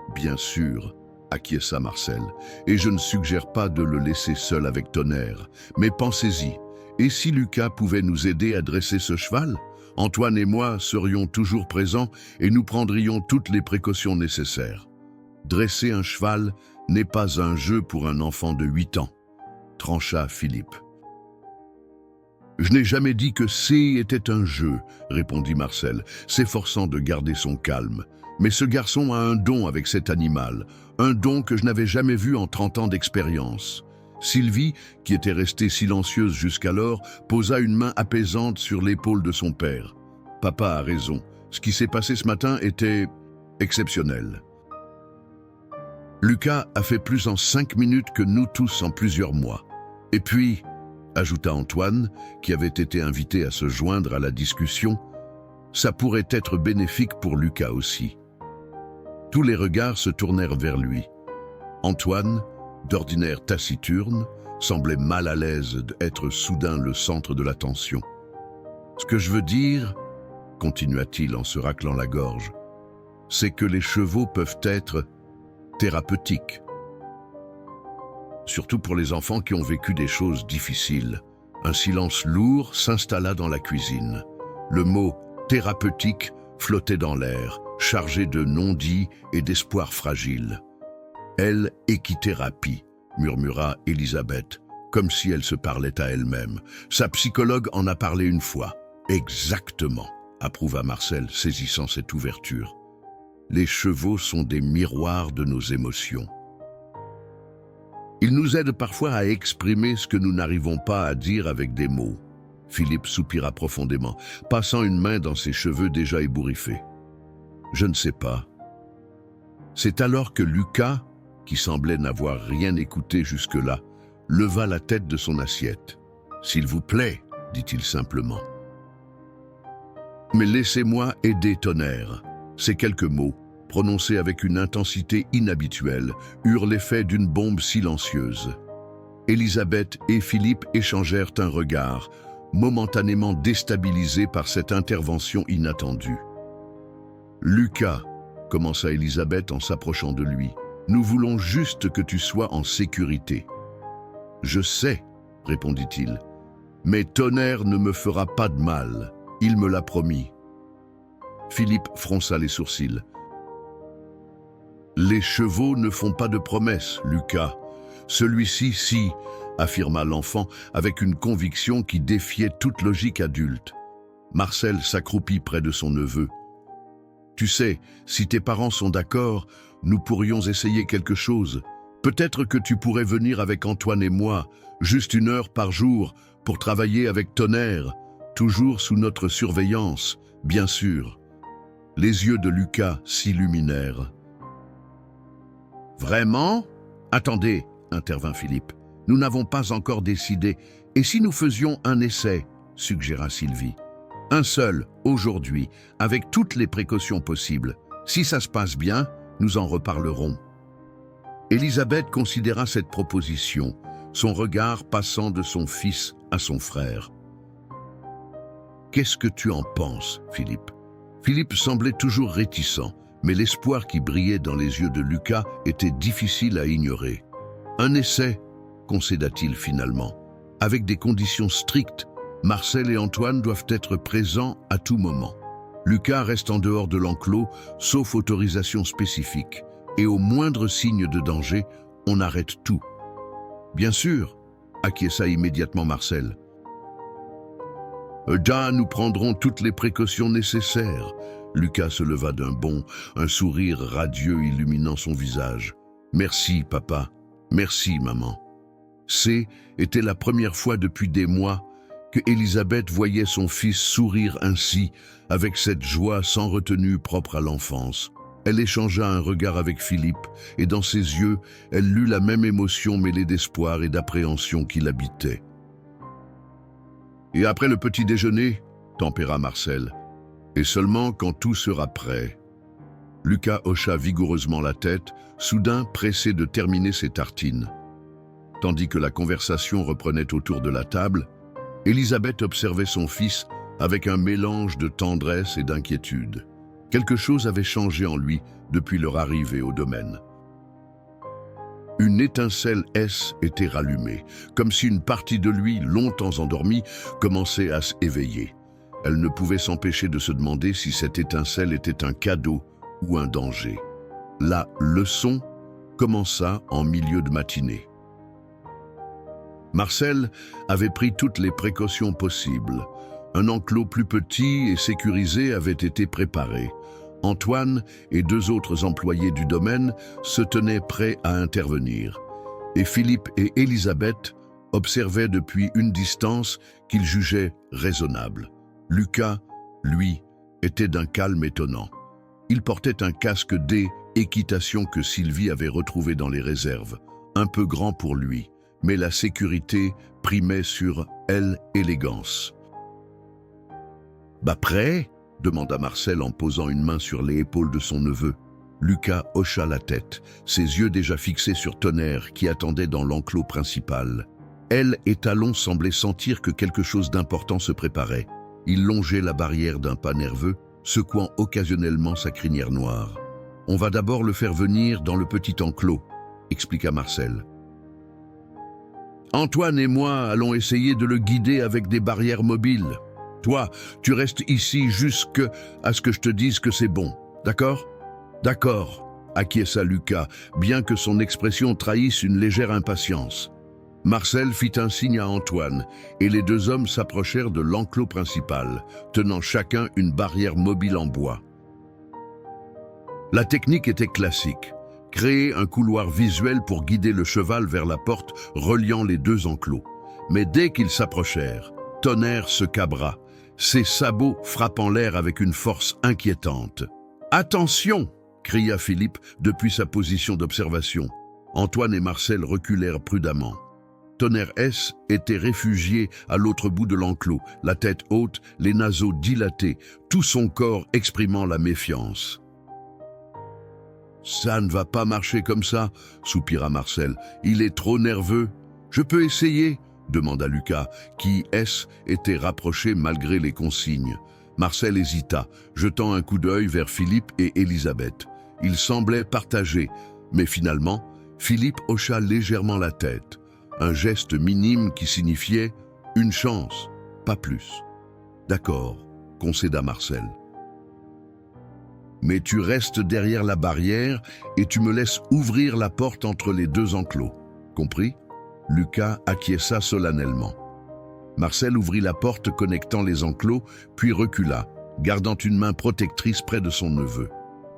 « Bien sûr, » acquiesça Marcel, « et je ne suggère pas de le laisser seul avec Tonnerre. Mais pensez-y, et si Lucas pouvait nous aider à dresser ce cheval? Antoine et moi serions toujours présents et nous prendrions toutes les précautions nécessaires. Dresser un cheval n'est pas un jeu pour un enfant de 8 ans, trancha Philippe. Je n'ai jamais dit que était un jeu, répondit Marcel, s'efforçant de garder son calme. Mais ce garçon a un don avec cet animal, un don que je n'avais jamais vu en 30 ans d'expérience. Sylvie, qui était restée silencieuse jusqu'alors, posa une main apaisante sur l'épaule de son père. Papa a raison, ce qui s'est passé ce matin était exceptionnel. Lucas a fait plus en 5 minutes que nous tous en plusieurs mois. Et puis, ajouta Antoine, qui avait été invité à se joindre à la discussion, ça pourrait être bénéfique pour Lucas aussi. Tous les regards se tournèrent vers lui. Antoine, d'ordinaire taciturne, semblait mal à l'aise d'être soudain le centre de l'attention. « Ce que je veux dire, continua-t-il en se raclant la gorge, c'est que les chevaux peuvent être thérapeutiques. Surtout pour les enfants qui ont vécu des choses difficiles. » Un silence lourd s'installa dans la cuisine. Le mot « thérapeutique » flottait dans l'air, chargé de non-dits et d'espoirs fragiles. « Elle, équithérapie », murmura Elisabeth, comme si elle se parlait à elle-même. Sa psychologue en a parlé une fois. « Exactement », approuva Marcel, saisissant cette ouverture. « Les chevaux sont des miroirs de nos émotions. Ils nous aident parfois à exprimer ce que nous n'arrivons pas à dire avec des mots. » Philippe soupira profondément, passant une main dans ses cheveux déjà ébouriffés. « Je ne sais pas. » C'est alors que Lucas, qui semblait n'avoir rien écouté jusque-là, leva la tête de son assiette. « S'il vous plaît, dit-il simplement. Mais laissez-moi aider Tonnerre. » Ces quelques mots, prononcés avec une intensité inhabituelle, eurent l'effet d'une bombe silencieuse. Elisabeth et Philippe échangèrent un regard, momentanément déstabilisés par cette intervention inattendue. « Lucas, commença Elisabeth en s'approchant de lui, nous voulons juste que tu sois en sécurité. »« Je sais, répondit-il, mais Tonnerre ne me fera pas de mal, il me l'a promis. » Philippe fronça les sourcils. « Les chevaux ne font pas de promesses, Lucas. Celui-ci, si, affirma l'enfant avec une conviction qui défiait toute logique adulte. Marcel s'accroupit près de son neveu. « Tu sais, si tes parents sont d'accord, nous pourrions essayer quelque chose. Peut-être que tu pourrais venir avec Antoine et moi, juste 1 heure par jour, pour travailler avec Tonnerre, toujours sous notre surveillance, bien sûr. » Les yeux de Lucas s'illuminèrent. « Vraiment ? Attendez, intervint Philippe. Nous n'avons pas encore décidé. Et si nous faisions un essai, suggéra Sylvie. Un seul, aujourd'hui, avec toutes les précautions possibles. Si ça se passe bien, nous en reparlerons. » Elisabeth considéra cette proposition, son regard passant de son fils à son frère. « Qu'est-ce que tu en penses, Philippe ?» Philippe semblait toujours réticent, mais l'espoir qui brillait dans les yeux de Lucas était difficile à ignorer. « Un essai, concéda-t-il finalement. Avec des conditions strictes, Marcel et Antoine doivent être présents à tout moment. Lucas reste en dehors de l'enclos, sauf autorisation spécifique, et au moindre signe de danger, on arrête tout. »« Bien sûr, acquiesça immédiatement Marcel. »« Nous prendrons toutes les précautions nécessaires. » Lucas se leva d'un bond, un sourire radieux illuminant son visage. « Merci, papa. Merci, maman. » Était la première fois depuis des mois que Elisabeth voyait son fils sourire ainsi, avec cette joie sans retenue propre à l'enfance. Elle échangea un regard avec Philippe, et dans ses yeux, elle lut la même émotion mêlée d'espoir et d'appréhension qui l'habitait. « Et après le petit déjeuner, tempéra Marcel, et seulement quand tout sera prêt. » Lucas hocha vigoureusement la tête, soudain pressé de terminer ses tartines. Tandis que la conversation reprenait autour de la table, Elisabeth observait son fils avec un mélange de tendresse et d'inquiétude. Quelque chose avait changé en lui depuis leur arrivée au domaine. Une étincelle était rallumée, comme si une partie de lui, longtemps endormie, commençait à s'éveiller. Elle ne pouvait s'empêcher de se demander si cette étincelle était un cadeau ou un danger. La leçon commença en milieu de matinée. Marcel avait pris toutes les précautions possibles. Un enclos plus petit et sécurisé avait été préparé. Antoine et 2 autres employés du domaine se tenaient prêts à intervenir. Et Philippe et Élisabeth observaient depuis une distance qu'ils jugeaient raisonnable. Lucas, lui, était d'un calme étonnant. Il portait un casque d'équitation que Sylvie avait retrouvé dans les réserves, un peu grand pour lui, mais la sécurité primait sur l'élégance. « Bah prêt ?» demanda Marcel en posant une main sur les épaules de son neveu. Lucas hocha la tête, ses yeux déjà fixés sur Tonnerre qui attendait dans l'enclos principal. Elle et Talon semblaient sentir que quelque chose d'important se préparait. Il longeait la barrière d'un pas nerveux, secouant occasionnellement sa crinière noire. « On va d'abord le faire venir dans le petit enclos », expliqua Marcel. « Antoine et moi allons essayer de le guider avec des barrières mobiles. Toi, tu restes ici jusqu'à ce que je te dise que c'est bon, d'accord ?»« D'accord », acquiesça Lucas, bien que son expression trahisse une légère impatience. Marcel fit un signe à Antoine, et les 2 hommes s'approchèrent de l'enclos principal, tenant chacun une barrière mobile en bois. La technique était classique. Créer un couloir visuel pour guider le cheval vers la porte reliant les 2 enclos. Mais dès qu'ils s'approchèrent, Tonnerre se cabra, ses sabots frappant l'air avec une force inquiétante. « Attention !» cria Philippe depuis sa position d'observation. Antoine et Marcel reculèrent prudemment. Tonnerre S était réfugié à l'autre bout de l'enclos, la tête haute, les naseaux dilatés, tout son corps exprimant la méfiance. « Ça ne va pas marcher comme ça, » soupira Marcel. « Il est trop nerveux. Je peux essayer ?» demanda Lucas, qui, était rapproché malgré les consignes. Marcel hésita, jetant un coup d'œil vers Philippe et Élisabeth. Ils semblaient partagés, mais finalement, Philippe hocha légèrement la tête. Un geste minime qui signifiait « une chance, pas plus ». « D'accord », concéda Marcel. « Mais tu restes derrière la barrière et tu me laisses ouvrir la porte entre les 2 enclos. Compris ?» Lucas acquiesça solennellement. Marcel ouvrit la porte connectant les enclos, puis recula, gardant une main protectrice près de son neveu.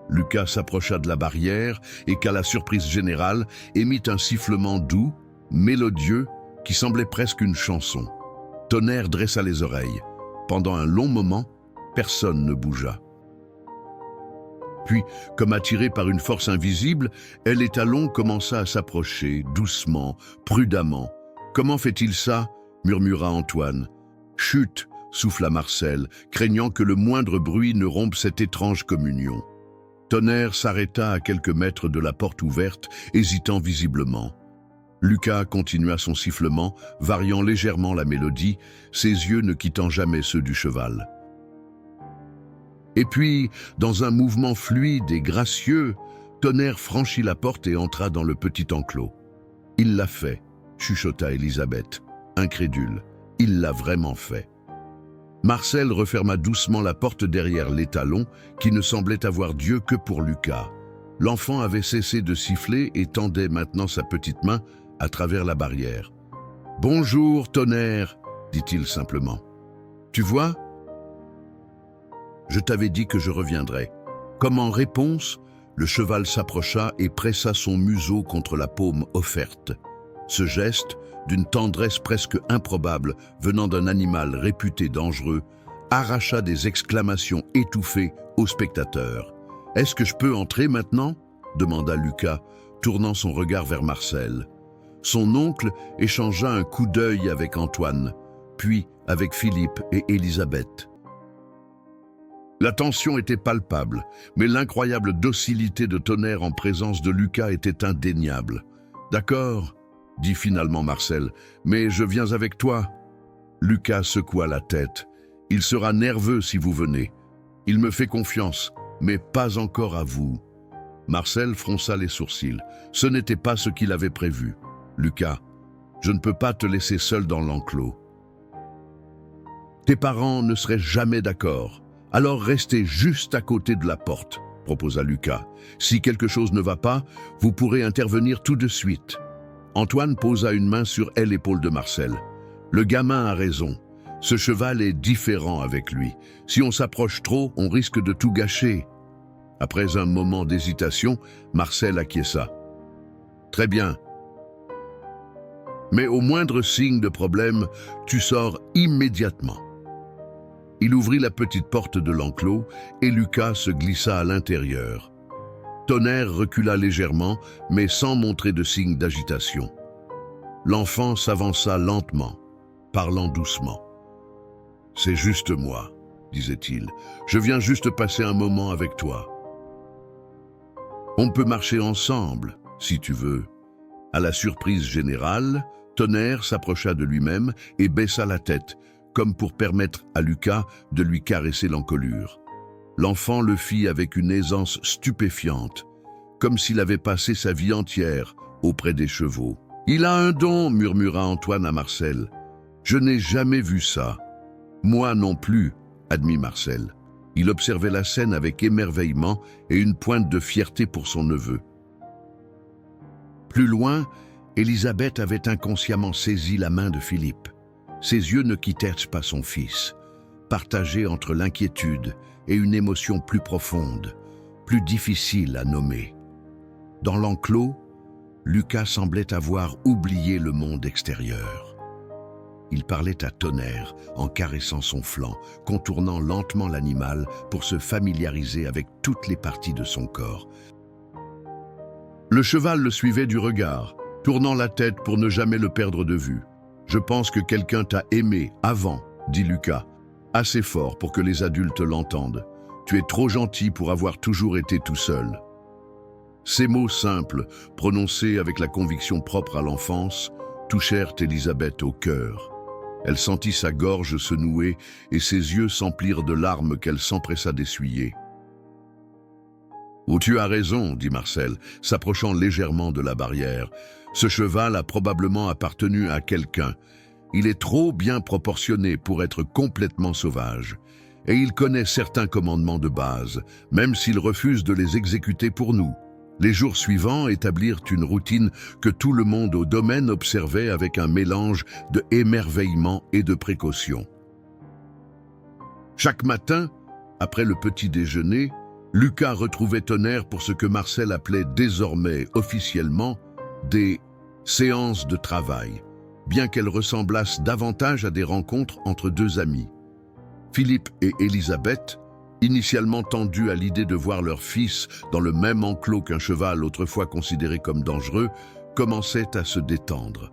Lucas s'approcha de la barrière et, qu'à la surprise générale, émit un sifflement doux, mélodieux, qui semblait presque une chanson. Tonnerre dressa les oreilles. Pendant un long moment, personne ne bougea. Puis, comme attirée par une force invisible, elle et Talon commença à s'approcher, doucement, prudemment. « Comment fait-il ça ?» murmura Antoine. « Chut !» souffla Marcel, craignant que le moindre bruit ne rompe cette étrange communion. Tonnerre s'arrêta à quelques mètres de la porte ouverte, hésitant visiblement. Lucas continua son sifflement, variant légèrement la mélodie, ses yeux ne quittant jamais ceux du cheval. Et puis, dans un mouvement fluide et gracieux, Tonnerre franchit la porte et entra dans le petit enclos. « Il l'a fait », chuchota Élisabeth, incrédule. « Il l'a vraiment fait. » Marcel referma doucement la porte derrière les Talons, qui ne semblait avoir d'yeux que pour Lucas. L'enfant avait cessé de siffler et tendait maintenant sa petite main à travers la barrière. « Bonjour, Tonnerre », dit-il simplement. « Tu vois ? Je t'avais dit que je reviendrais. » Comme en réponse, le cheval s'approcha et pressa son museau contre la paume offerte. Ce geste, d'une tendresse presque improbable venant d'un animal réputé dangereux, arracha des exclamations étouffées aux spectateurs. « Est-ce que je peux entrer maintenant ?» demanda Lucas, tournant son regard vers Marcel. Son oncle échangea un coup d'œil avec Antoine, puis avec Philippe et Élisabeth. La tension était palpable, mais l'incroyable docilité de Tonnerre en présence de Lucas était indéniable. « D'accord », dit finalement Marcel, « mais je viens avec toi. » Lucas secoua la tête. « Il sera nerveux si vous venez. Il me fait confiance, mais pas encore à vous. » Marcel fronça les sourcils. Ce n'était pas ce qu'il avait prévu. « Lucas, je ne peux pas te laisser seul dans l'enclos. » Tes parents ne seraient jamais d'accord. Alors restez juste à côté de la porte, proposa Lucas. Si quelque chose ne va pas, vous pourrez intervenir tout de suite. Antoine posa une main sur l'épaule de Marcel. Le gamin a raison. Ce cheval est différent avec lui. Si on s'approche trop, on risque de tout gâcher. Après un moment d'hésitation, Marcel acquiesça. Très bien. Mais au moindre signe de problème, tu sors immédiatement. Il ouvrit la petite porte de l'enclos et Lucas se glissa à l'intérieur. Tonnerre recula légèrement, mais sans montrer de signe d'agitation. L'enfant s'avança lentement, parlant doucement. « C'est juste moi, » disait-il. « Je viens juste passer un moment avec toi. On peut marcher ensemble, si tu veux. » À la surprise générale, Tonnerre s'approcha de lui-même et baissa la tête, comme pour permettre à Lucas de lui caresser l'encolure. L'enfant le fit avec une aisance stupéfiante, comme s'il avait passé sa vie entière auprès des chevaux. « Il a un don, » murmura Antoine à Marcel. « Je n'ai jamais vu ça. »« Moi non plus, » admit Marcel. Il observait la scène avec émerveillement et une pointe de fierté pour son neveu. Plus loin, Élisabeth avait inconsciemment saisi la main de Philippe. Ses yeux ne quittèrent pas son fils, partagés entre l'inquiétude et une émotion plus profonde, plus difficile à nommer. Dans l'enclos, Lucas semblait avoir oublié le monde extérieur. Il parlait à Tonnerre en caressant son flanc, contournant lentement l'animal pour se familiariser avec toutes les parties de son corps. Le cheval le suivait du regard, tournant la tête pour ne jamais le perdre de vue. « Je pense que quelqu'un t'a aimé avant, » dit Lucas, assez fort pour que les adultes l'entendent. « Tu es trop gentil pour avoir toujours été tout seul. » Ces mots simples, prononcés avec la conviction propre à l'enfance, touchèrent Élisabeth au cœur. Elle sentit sa gorge se nouer et ses yeux s'emplirent de larmes qu'elle s'empressa d'essuyer. « Oh, tu as raison, » dit Marcel, s'approchant légèrement de la barrière. « Ce cheval a probablement appartenu à quelqu'un. Il est trop bien proportionné pour être complètement sauvage. Et il connaît certains commandements de base, même s'il refuse de les exécuter pour nous. » Les jours suivants établirent une routine que tout le monde au domaine observait avec un mélange d'émerveillement et de précaution. Chaque matin, après le petit déjeuner, Lucas retrouvait Tonnerre pour ce que Marcel appelait désormais officiellement des séances de travail, bien qu'elles ressemblassent davantage à des rencontres entre deux amis. Philippe et Élisabeth, initialement tendus à l'idée de voir leur fils dans le même enclos qu'un cheval autrefois considéré comme dangereux, commençaient à se détendre.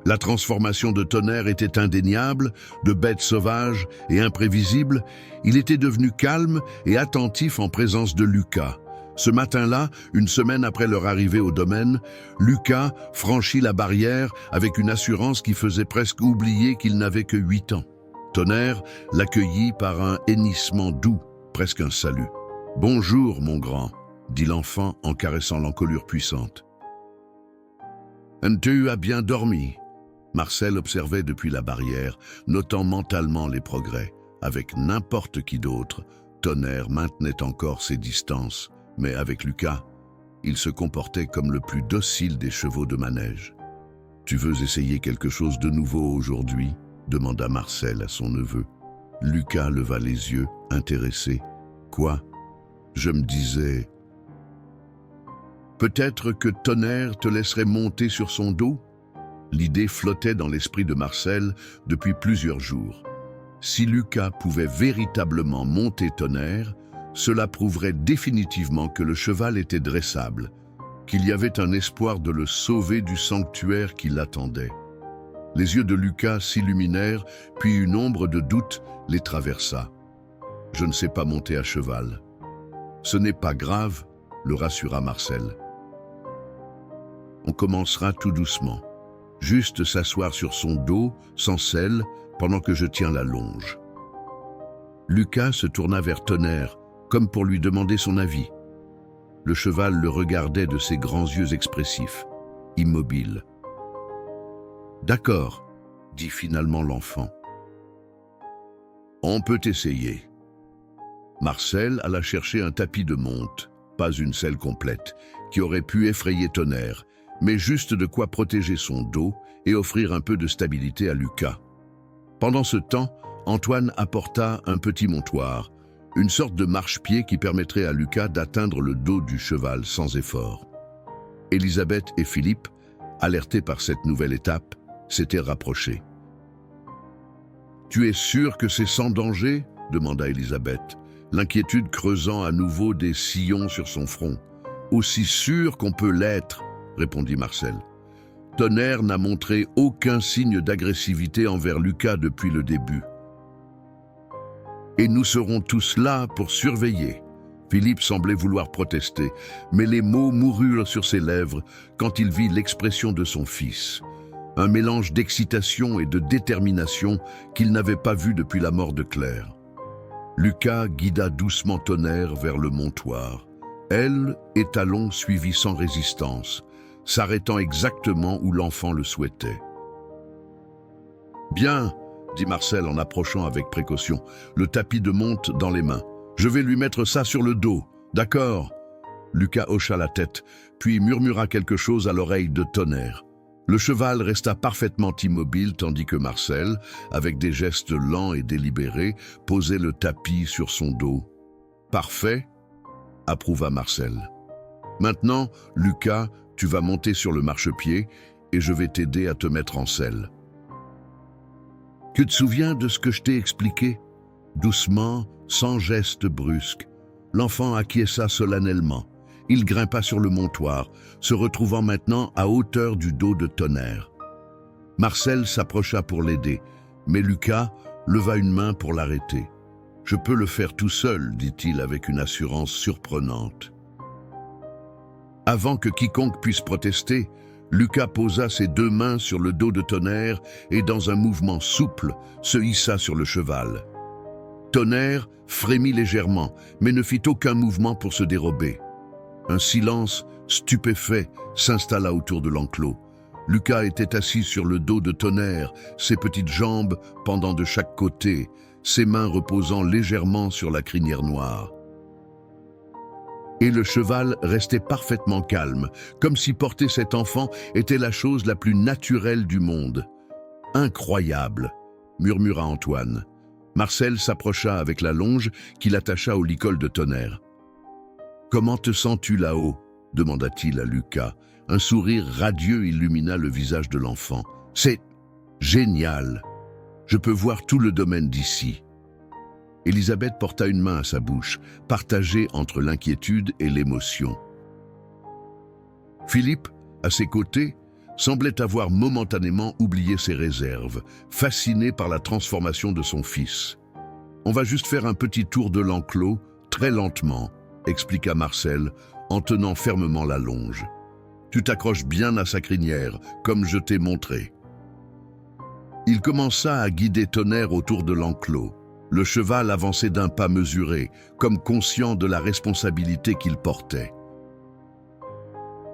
La transformation de Tonnerre était indéniable, de bête sauvage et imprévisible. Il était devenu calme et attentif en présence de Lucas. Ce matin-là, une semaine après leur arrivée au domaine, Lucas franchit la barrière avec une assurance qui faisait presque oublier qu'il n'avait que 8 ans. Tonnerre l'accueillit par un hennissement doux, presque un salut. « Bonjour, mon grand », dit l'enfant en caressant l'encolure puissante. « Tu as bien dormi ?» Marcel observait depuis la barrière, notant mentalement les progrès. Avec n'importe qui d'autre, Tonnerre maintenait encore ses distances, mais avec Lucas, il se comportait comme le plus docile des chevaux de manège. « Tu veux essayer quelque chose de nouveau aujourd'hui ?» demanda Marcel à son neveu. Lucas leva les yeux, intéressé. « Quoi ? Je me disais... Peut-être que Tonnerre te laisserait monter sur son dos ?» L'idée flottait dans l'esprit de Marcel depuis plusieurs jours. Si Lucas pouvait véritablement monter Tonnerre, cela prouverait définitivement que le cheval était dressable, qu'il y avait un espoir de le sauver du sanctuaire qui l'attendait. Les yeux de Lucas s'illuminèrent, puis une ombre de doute les traversa. « Je ne sais pas monter à cheval. »« Ce n'est pas grave, » le rassura Marcel. « On commencera tout doucement. Juste s'asseoir sur son dos, sans selle, pendant que je tiens la longe. » Lucas se tourna vers Tonnerre, comme pour lui demander son avis. Le cheval le regardait de ses grands yeux expressifs, immobile. « D'accord, » dit finalement l'enfant. On peut essayer. Marcel alla chercher un tapis de monte, pas une selle complète, qui aurait pu effrayer Tonnerre, mais juste de quoi protéger son dos et offrir un peu de stabilité à Lucas. Pendant ce temps, Antoine apporta un petit montoir, une sorte de marchepied qui permettrait à Lucas d'atteindre le dos du cheval sans effort. Elisabeth et Philippe, alertés par cette nouvelle étape, s'étaient rapprochés. « Tu es sûr que c'est sans danger ?» demanda Elisabeth, l'inquiétude creusant à nouveau des sillons sur son front. « Aussi sûr qu'on peut l'être », répondit Marcel. Tonnerre n'a montré aucun signe d'agressivité envers Lucas depuis le début. « Et nous serons tous là pour surveiller. » Philippe semblait vouloir protester, mais les mots moururent sur ses lèvres quand il vit l'expression de son fils. Un mélange d'excitation et de détermination qu'il n'avait pas vu depuis la mort de Claire. Lucas guida doucement Tonnerre vers le montoir. Elle, Étalon, suivit sans résistance, s'arrêtant exactement où l'enfant le souhaitait. « Bien, » dit Marcel en approchant avec précaution, le tapis de monte dans les mains. « Je vais lui mettre ça sur le dos, d'accord ?» Lucas hocha la tête, puis murmura quelque chose à l'oreille de Tonnerre. Le cheval resta parfaitement immobile tandis que Marcel, avec des gestes lents et délibérés, posait le tapis sur son dos. « Parfait !» approuva Marcel. « Maintenant, Lucas, tu vas monter sur le marchepied et je vais t'aider à te mettre en selle. » « Tu te souviens de ce que je t'ai expliqué ?» Doucement, sans geste brusque, l'enfant acquiesça solennellement. Il grimpa sur le montoir, se retrouvant maintenant à hauteur du dos de Tonnerre. Marcel s'approcha pour l'aider, mais Lucas leva une main pour l'arrêter. « Je peux le faire tout seul, dit-il avec une assurance surprenante. » Avant que quiconque puisse protester, Lucas posa ses deux mains sur le dos de Tonnerre et dans un mouvement souple, se hissa sur le cheval. Tonnerre frémit légèrement, mais ne fit aucun mouvement pour se dérober. Un silence stupéfait s'installa autour de l'enclos. Lucas était assis sur le dos de Tonnerre, ses petites jambes pendant de chaque côté, ses mains reposant légèrement sur la crinière noire. Et le cheval restait parfaitement calme, comme si porter cet enfant était la chose la plus naturelle du monde. « Incroyable !» murmura Antoine. Marcel s'approcha avec la longe qu'il attacha au licol de Tonnerre. « Comment te sens-tu là-haut » demanda-t-il à Lucas. Un sourire radieux illumina le visage de l'enfant. « C'est génial. Je peux voir tout le domaine d'ici. » Elisabeth porta une main à sa bouche, partagée entre l'inquiétude et l'émotion. Philippe, à ses côtés, semblait avoir momentanément oublié ses réserves, fasciné par la transformation de son fils. « On va juste faire un petit tour de l'enclos, très lentement, » expliqua Marcel, en tenant fermement la longe. « Tu t'accroches bien à sa crinière, comme je t'ai montré. » Il commença à guider Tonnerre autour de l'enclos. Le cheval avançait d'un pas mesuré, comme conscient de la responsabilité qu'il portait.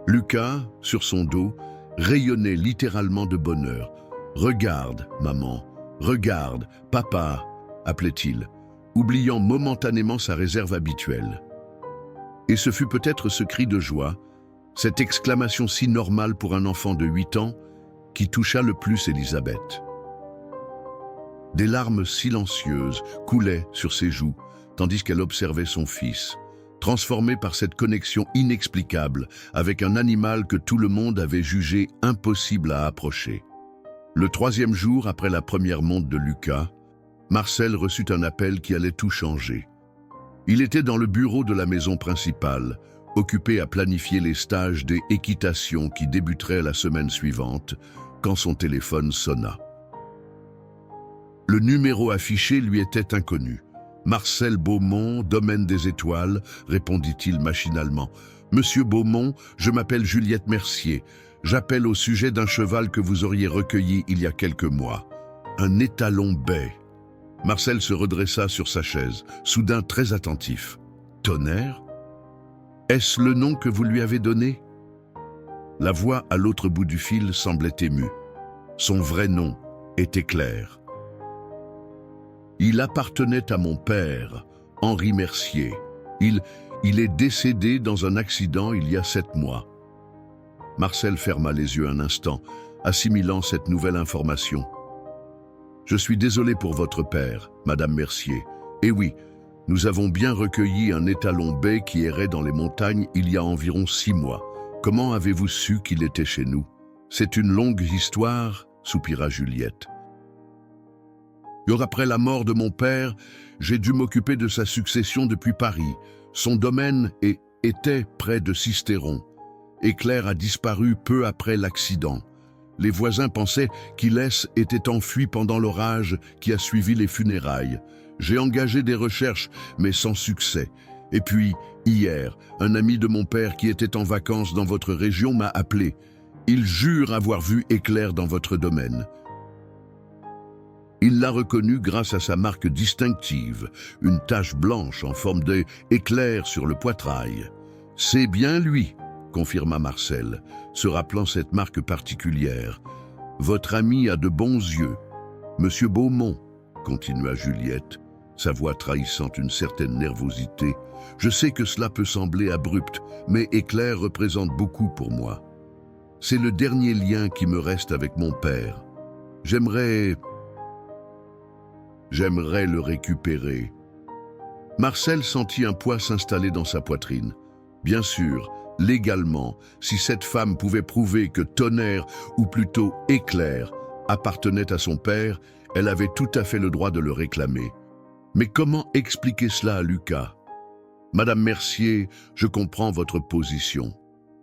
Lucas, sur son dos, rayonnait littéralement de bonheur. « Regarde, maman, regarde, papa !» appelait-il, oubliant momentanément sa réserve habituelle. Et ce fut peut-être ce cri de joie, cette exclamation si normale pour un enfant de 8 ans, qui toucha le plus Elisabeth. Des larmes silencieuses coulaient sur ses joues, tandis qu'elle observait son fils, transformé par cette connexion inexplicable avec un animal que tout le monde avait jugé impossible à approcher. Le 3e jour après la première monte de Lucas, Marcel reçut un appel qui allait tout changer. Il était dans le bureau de la maison principale, occupé à planifier les stages des équitations qui débuteraient la semaine suivante, quand son téléphone sonna. Le numéro affiché lui était inconnu. « Marcel Beaumont, domaine des étoiles », répondit-il machinalement. « Monsieur Beaumont, je m'appelle Juliette Mercier. J'appelle au sujet d'un cheval que vous auriez recueilli il y a quelques mois. Un étalon bai. » Marcel se redressa sur sa chaise, soudain très attentif. « Tonnerre ? Est-ce le nom que vous lui avez donné ?» La voix à l'autre bout du fil semblait émue. Son vrai nom était Claire. Il appartenait à mon père, Henri Mercier. Il est décédé dans un accident il y a 7 mois. Marcel ferma les yeux un instant, assimilant cette nouvelle information. Je suis désolé pour votre père, Madame Mercier. Et oui, nous avons bien recueilli un étalon bai qui errait dans les montagnes il y a environ 6 mois. Comment avez-vous su qu'il était chez nous? C'est une longue histoire, soupira Juliette. Après la mort de mon père, j'ai dû m'occuper de sa succession depuis Paris. Son domaine était près de Sisteron. Éclair a disparu peu après l'accident. Les voisins pensaient qu'Ilès était enfui pendant l'orage qui a suivi les funérailles. J'ai engagé des recherches, mais sans succès. Et puis, hier, un ami de mon père qui était en vacances dans votre région m'a appelé. Il jure avoir vu Éclair dans votre domaine. Il l'a reconnu grâce à sa marque distinctive, une tache blanche en forme d'éclair sur le poitrail. « C'est bien lui », confirma Marcel, se rappelant cette marque particulière. « Votre ami a de bons yeux. »« Monsieur Beaumont », continua Juliette, sa voix trahissant une certaine nervosité. « Je sais que cela peut sembler abrupt, mais Éclair représente beaucoup pour moi. C'est le dernier lien qui me reste avec mon père. J'aimerais le récupérer. » Marcel sentit un poids s'installer dans sa poitrine. Bien sûr, légalement, si cette femme pouvait prouver que Tonnerre, ou plutôt Éclair, appartenait à son père, elle avait tout à fait le droit de le réclamer. Mais comment expliquer cela à Lucas? « Madame Mercier, je comprends votre position,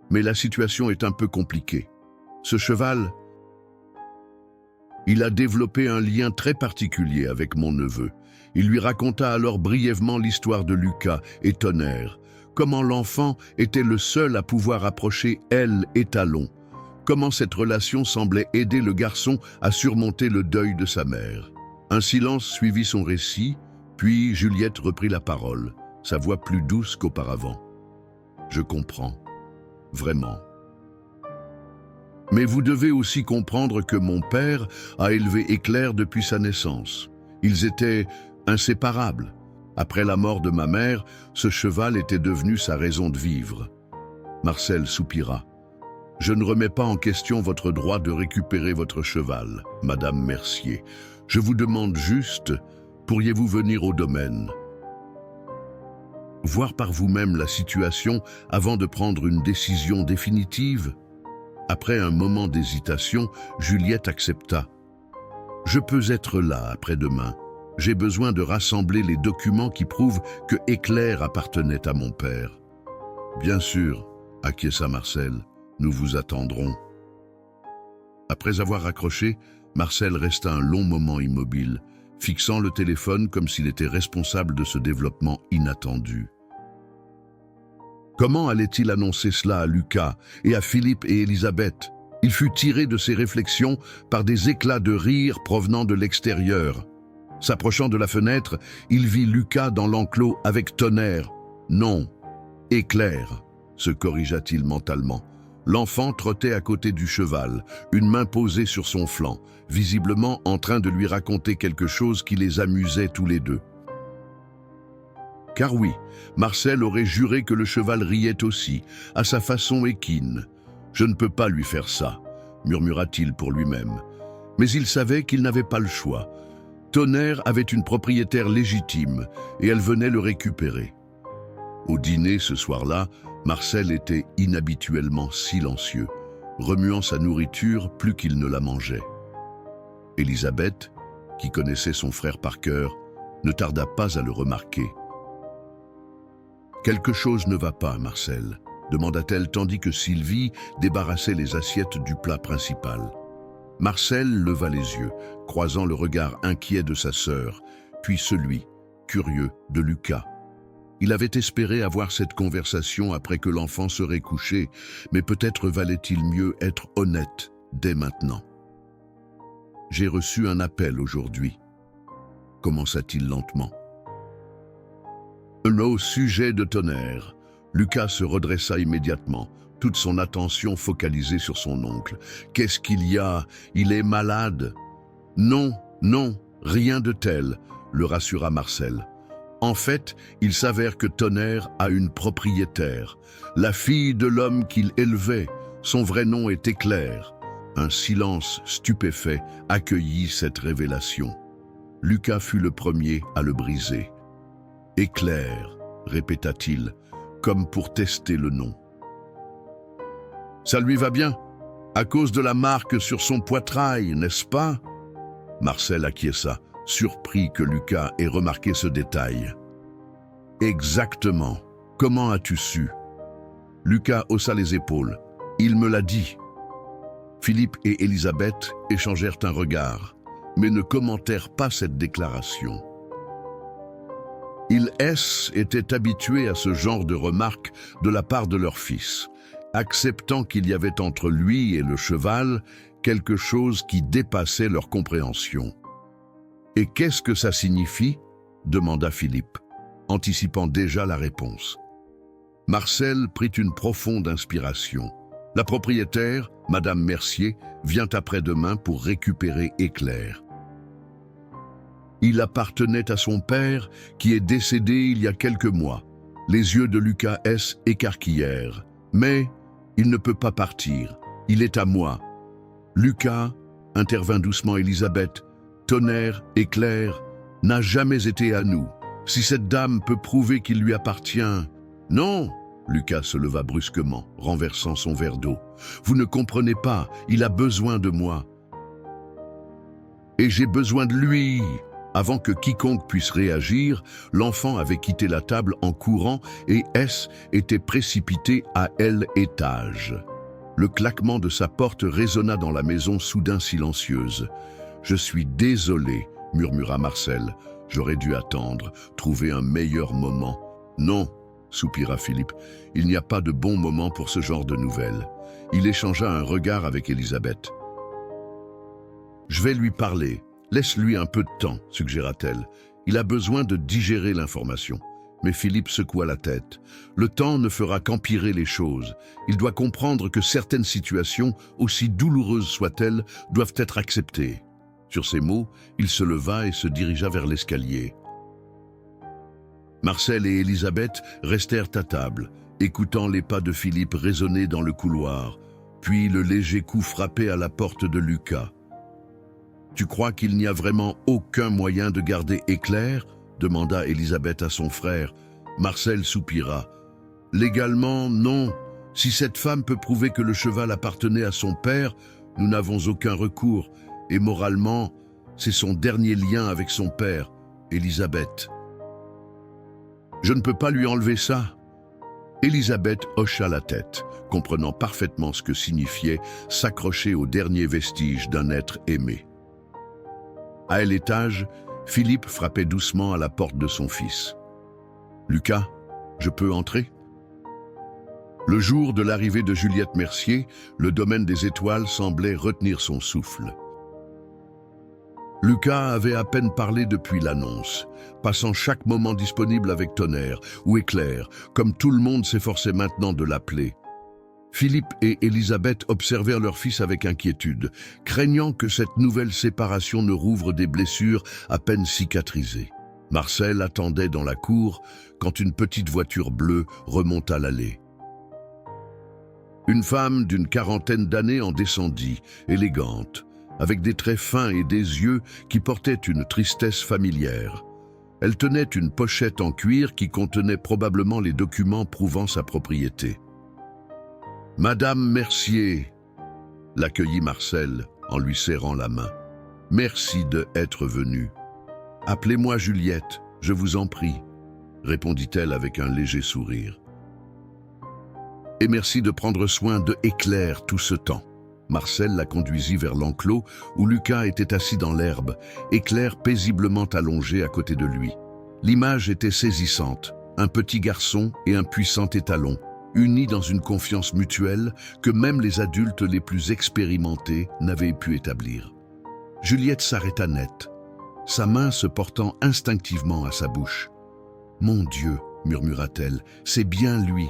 mais la situation est un peu compliquée. Ce cheval... Il a développé un lien très particulier avec mon neveu. Il lui raconta alors brièvement l'histoire de Lucas et Tonnerre, comment l'enfant était le seul à pouvoir approcher elle et Talon, comment cette relation semblait aider le garçon à surmonter le deuil de sa mère. Un silence suivit son récit, puis Juliette reprit la parole, sa voix plus douce qu'auparavant. « Je comprends, vraiment. Mais vous devez aussi comprendre que mon père a élevé Éclair depuis sa naissance. Ils étaient inséparables. Après la mort de ma mère, ce cheval était devenu sa raison de vivre. » Marcel soupira. « Je ne remets pas en question votre droit de récupérer votre cheval, Madame Mercier. Je vous demande juste, pourriez-vous venir au domaine? Voir par vous-même la situation avant de prendre une décision définitive ?» Après un moment d'hésitation, Juliette accepta. « Je peux être là après-demain. J'ai besoin de rassembler les documents qui prouvent que Éclair appartenait à mon père. »« Bien sûr, » acquiesça Marcel, « nous vous attendrons. » Après avoir raccroché, Marcel resta un long moment immobile, fixant le téléphone comme s'il était responsable de ce développement inattendu. Comment allait-il annoncer cela à Lucas et à Philippe et Elisabeth? Il fut tiré de ses réflexions par des éclats de rire provenant de l'extérieur. S'approchant de la fenêtre, il vit Lucas dans l'enclos avec Tonnerre. « Non, Éclair », se corrigea-t-il mentalement. L'enfant trottait à côté du cheval, une main posée sur son flanc, visiblement en train de lui raconter quelque chose qui les amusait tous les deux. Car oui, Marcel aurait juré que le cheval riait aussi, à sa façon équine. « Je ne peux pas lui faire ça », murmura-t-il pour lui-même. Mais il savait qu'il n'avait pas le choix. Tonnerre avait une propriétaire légitime et elle venait le récupérer. Au dîner ce soir-là, Marcel était inhabituellement silencieux, remuant sa nourriture plus qu'il ne la mangeait. Elisabeth, qui connaissait son frère par cœur, ne tarda pas à le remarquer. « Quelque chose ne va pas, Marcel », demanda-t-elle tandis que Sylvie débarrassait les assiettes du plat principal. Marcel leva les yeux, croisant le regard inquiet de sa sœur, puis celui, curieux, de Lucas. Il avait espéré avoir cette conversation après que l'enfant serait couché, mais peut-être valait-il mieux être honnête dès maintenant. « J'ai reçu un appel aujourd'hui », commença-t-il lentement. Au sujet de Tonnerre, Lucas se redressa immédiatement, toute son attention focalisée sur son oncle. « Qu'est-ce qu'il y a? Il est malade ?»« Non, non, rien de tel. le rassura Marcel. En fait, il s'avère que Tonnerre a une propriétaire, la fille de l'homme qu'il élevait. Son vrai nom est Éclair. Un silence stupéfait accueillit cette révélation. Lucas fut le premier à le briser. « Éclair », répéta-t-il, comme pour tester le nom. « Ça lui va bien, à cause de la marque sur son poitrail, n'est-ce pas ?» Marcel acquiesça, surpris que Lucas ait remarqué ce détail. « Exactement. Comment as-tu su ?» Lucas haussa les épaules. « Il me l'a dit. » Philippe et Élisabeth échangèrent un regard, mais ne commentèrent pas cette déclaration. Ils étaient habitués à ce genre de remarques de la part de leur fils, acceptant qu'il y avait entre lui et le cheval quelque chose qui dépassait leur compréhension. « Et qu'est-ce que ça signifie ?» demanda Philippe, anticipant déjà la réponse. Marcel prit une profonde inspiration. La propriétaire, Madame Mercier, vient après-demain pour récupérer Éclair. Il appartenait à son père, qui est décédé il y a quelques mois. Les yeux de Lucas écarquillèrent. Mais il ne peut pas partir. Il est à moi. Lucas, intervint doucement Élisabeth, Tonnerre, Éclair, n'a jamais été à nous. Si cette dame peut prouver qu'il lui appartient... Non! Lucas se leva brusquement, renversant son verre d'eau. Vous ne comprenez pas, il a besoin de moi. Et j'ai besoin de lui. Avant que quiconque puisse réagir, l'enfant avait quitté la table en courant et était précipité à étage. Le claquement de sa porte résonna dans la maison soudain silencieuse. « Je suis désolé, » murmura Marcel. « J'aurais dû attendre, trouver un meilleur moment. »« Non, » soupira Philippe, « il n'y a pas de bon moment pour ce genre de nouvelles. » Il échangea un regard avec Élisabeth. « Je vais lui parler. Laisse-lui un peu de temps, suggéra-t-elle. Il a besoin de digérer l'information. » Mais Philippe secoua la tête. Le temps ne fera qu'empirer les choses. Il doit comprendre que certaines situations, aussi douloureuses soient-elles, doivent être acceptées. Sur ces mots, il se leva et se dirigea vers l'escalier. Marcel et Élisabeth restèrent à table, écoutant les pas de Philippe résonner dans le couloir, puis le léger coup frappé à la porte de Lucas. « Tu crois qu'il n'y a vraiment aucun moyen de garder Éclair ?» demanda Élisabeth à son frère. Marcel soupira. « Légalement, non. Si cette femme peut prouver que le cheval appartenait à son père, nous n'avons aucun recours. Et moralement, c'est son dernier lien avec son père, Élisabeth. » « Je ne peux pas lui enlever ça. » Élisabeth hocha la tête, comprenant parfaitement ce que signifiait s'accrocher aux derniers vestiges d'un être aimé. À l'étage, Philippe frappait doucement à la porte de son fils. « Lucas, je peux entrer ?» Le jour de l'arrivée de Juliette Mercier, le domaine des étoiles semblait retenir son souffle. Lucas avait à peine parlé depuis l'annonce, passant chaque moment disponible avec Tonnerre ou Éclair, comme tout le monde s'efforçait maintenant de l'appeler. Philippe et Élisabeth observèrent leur fils avec inquiétude, craignant que cette nouvelle séparation ne rouvre des blessures à peine cicatrisées. Marcel attendait dans la cour quand une petite voiture bleue remonta l'allée. Une femme d'une quarantaine d'années en descendit, élégante, avec des traits fins et des yeux qui portaient une tristesse familière. Elle tenait une pochette en cuir qui contenait probablement les documents prouvant sa propriété. « Madame Mercier !» l'accueillit Marcel en lui serrant la main. « Merci d'être venue. »« Appelez-moi Juliette, je vous en prie, » répondit-elle avec un léger sourire. « Et merci de prendre soin de Éclair tout ce temps. » Marcel la conduisit vers l'enclos où Lucas était assis dans l'herbe, Éclair paisiblement allongé à côté de lui. L'image était saisissante, un petit garçon et un puissant étalon, unis dans une confiance mutuelle que même les adultes les plus expérimentés n'avaient pu établir. Juliette s'arrêta net, sa main se portant instinctivement à sa bouche. « Mon Dieu !» murmura-t-elle, « c'est bien lui !»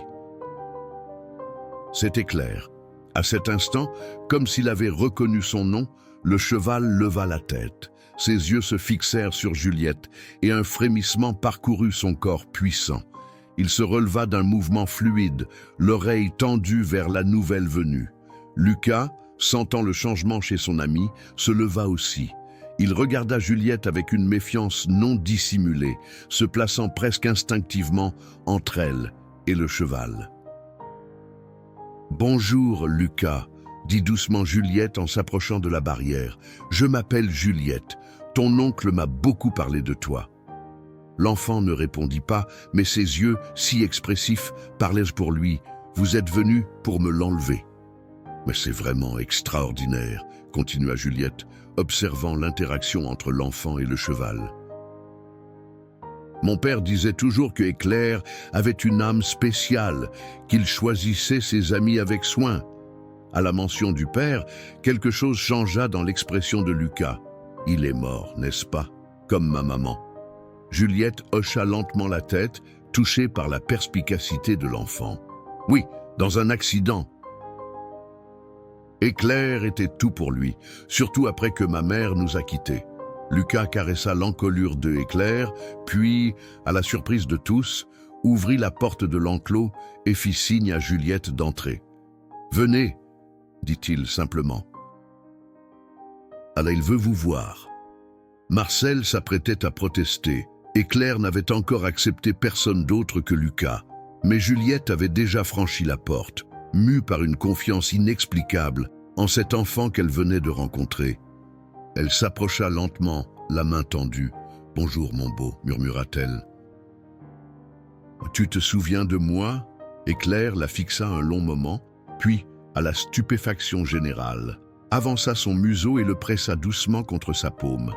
C'était clair. À cet instant, comme s'il avait reconnu son nom, le cheval leva la tête. Ses yeux se fixèrent sur Juliette et un frémissement parcourut son corps puissant. Il se releva d'un mouvement fluide, l'oreille tendue vers la nouvelle venue. Lucas, sentant le changement chez son ami, se leva aussi. Il regarda Juliette avec une méfiance non dissimulée, se plaçant presque instinctivement entre elle et le cheval. « Bonjour, Lucas », dit doucement Juliette en s'approchant de la barrière. « Je m'appelle Juliette. Ton oncle m'a beaucoup parlé de toi. » L'enfant ne répondit pas, mais ses yeux, si expressifs, parlaient pour lui. « Vous êtes venu pour me l'enlever. » « Mais c'est vraiment extraordinaire, » continua Juliette, observant l'interaction entre l'enfant et le cheval. « Mon père disait toujours que Éclair avait une âme spéciale, qu'il choisissait ses amis avec soin. » À la mention du père, quelque chose changea dans l'expression de Lucas. « Il est mort, n'est-ce pas? Comme ma maman. » Juliette hocha lentement la tête, touchée par la perspicacité de l'enfant. « Oui, dans un accident. » Éclair était tout pour lui, surtout après que ma mère nous a quittés. Lucas caressa l'encolure de Éclair, puis, à la surprise de tous, ouvrit la porte de l'enclos et fit signe à Juliette d'entrer. « Venez, » dit-il simplement. « Alors il veut vous voir. » Marcel s'apprêtait à protester. Éclair n'avait encore accepté personne d'autre que Lucas, mais Juliette avait déjà franchi la porte, mue par une confiance inexplicable en cet enfant qu'elle venait de rencontrer. Elle s'approcha lentement, la main tendue. « Bonjour, mon beau », murmura-t-elle. « Tu te souviens de moi ?» Éclair la fixa un long moment, puis, à la stupéfaction générale, avança son museau et le pressa doucement contre sa paume.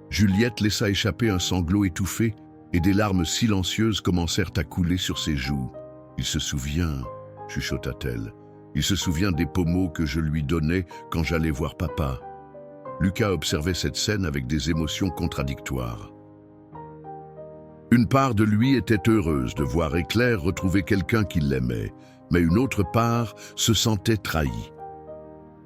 Juliette laissa échapper un sanglot étouffé et des larmes silencieuses commencèrent à couler sur ses joues. « Il se souvient » chuchota-t-elle. « Il se souvient des pommeaux que je lui donnais quand j'allais voir papa. » Lucas observait cette scène avec des émotions contradictoires. Une part de lui était heureuse de voir Éclair retrouver quelqu'un qui l'aimait, mais une autre part se sentait trahie.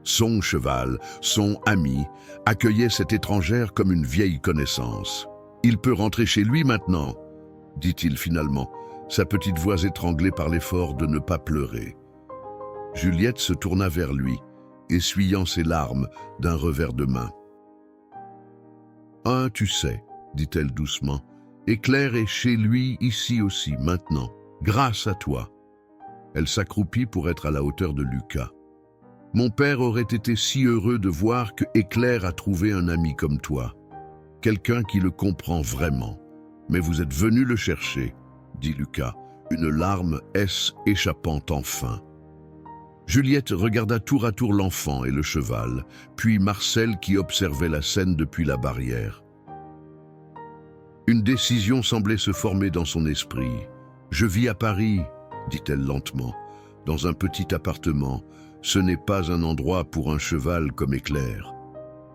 Son cheval, son ami, accueillait cette étrangère comme une vieille connaissance. « Il peut rentrer chez lui maintenant », dit-il finalement, sa petite voix étranglée par l'effort de ne pas pleurer. Juliette se tourna vers lui, essuyant ses larmes d'un revers de main. « Ah, tu sais, » dit-elle doucement, « Éclair est chez lui ici aussi, maintenant, grâce à toi. » Elle s'accroupit pour être à la hauteur de Lucas. « Mon père aurait été si heureux de voir que Éclair a trouvé un ami comme toi, quelqu'un qui le comprend vraiment. Mais vous êtes venu le chercher, » dit Lucas, une larme échappant enfin. Juliette regarda tour à tour l'enfant et le cheval, puis Marcel qui observait la scène depuis la barrière. Une décision semblait se former dans son esprit. « Je vis à Paris, » dit-elle lentement, « dans un petit appartement. Ce n'est pas un endroit pour un cheval comme Éclair. »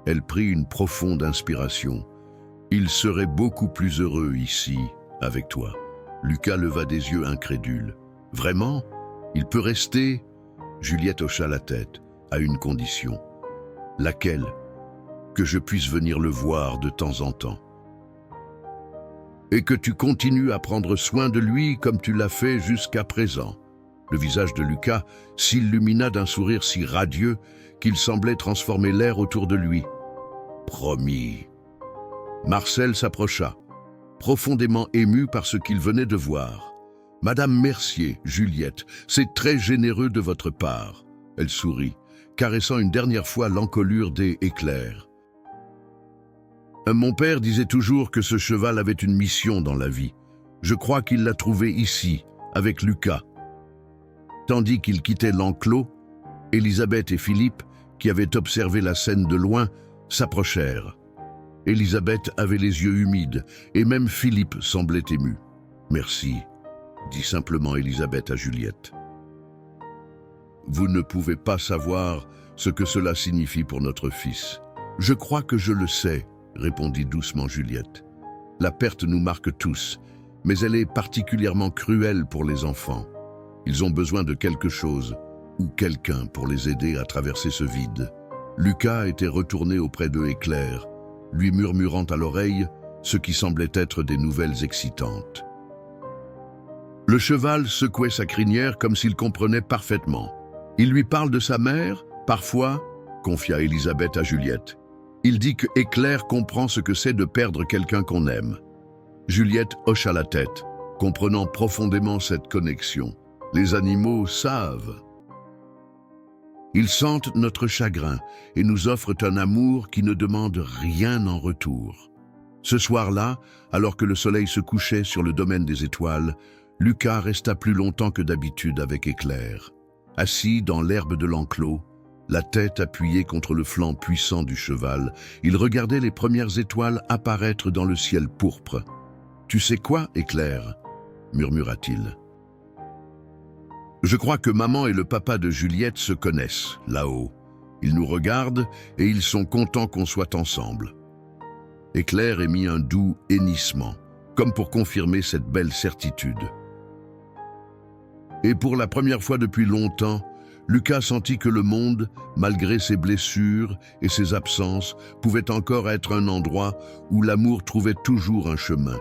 Elle prit une profonde inspiration. « Il serait beaucoup plus heureux ici, avec toi. » Lucas leva des yeux incrédules. « Vraiment? Il peut rester ?» Juliette hocha la tête, à une condition. « Laquelle ? Que je puisse venir le voir de temps en temps. Et que tu continues à prendre soin de lui comme tu l'as fait jusqu'à présent. » Le visage de Lucas s'illumina d'un sourire si radieux qu'il semblait transformer l'air autour de lui. « Promis. » Marcel s'approcha, profondément ému par ce qu'il venait de voir. « Madame Mercier, Juliette, c'est très généreux de votre part. » Elle sourit, caressant une dernière fois l'encolure des Éclairs. « Mon père disait toujours que ce cheval avait une mission dans la vie. Je crois qu'il l'a trouvé ici, avec Lucas. » Tandis qu'ils quittaient l'enclos, Élisabeth et Philippe, qui avaient observé la scène de loin, s'approchèrent. Élisabeth avait les yeux humides, et même Philippe semblait ému. « Merci », dit simplement Élisabeth à Juliette. « Vous ne pouvez pas savoir ce que cela signifie pour notre fils. »« Je crois que je le sais », répondit doucement Juliette. « La perte nous marque tous, mais elle est particulièrement cruelle pour les enfants. Ils ont besoin de quelque chose, ou quelqu'un pour les aider à traverser ce vide. » Lucas était retourné auprès de Éclair, lui murmurant à l'oreille ce qui semblait être des nouvelles excitantes. Le cheval secouait sa crinière comme s'il comprenait parfaitement. Il lui parle de sa mère, parfois, confia Élisabeth à Juliette. Il dit que Éclair comprend ce que c'est de perdre quelqu'un qu'on aime. Juliette hocha la tête, comprenant profondément cette connexion. Les animaux savent. Ils sentent notre chagrin et nous offrent un amour qui ne demande rien en retour. Ce soir-là, alors que le soleil se couchait sur le domaine des étoiles, Lucas resta plus longtemps que d'habitude avec Éclair. Assis dans l'herbe de l'enclos, la tête appuyée contre le flanc puissant du cheval, il regardait les premières étoiles apparaître dans le ciel pourpre. « Tu sais quoi, Éclair ?» murmura-t-il. « Je crois que maman et le papa de Juliette se connaissent, là-haut. Ils nous regardent et ils sont contents qu'on soit ensemble. » Éclair émit un doux hennissement, comme pour confirmer cette belle certitude. Et pour la première fois depuis longtemps, Lucas sentit que le monde, malgré ses blessures et ses absences, pouvait encore être un endroit où l'amour trouvait toujours un chemin.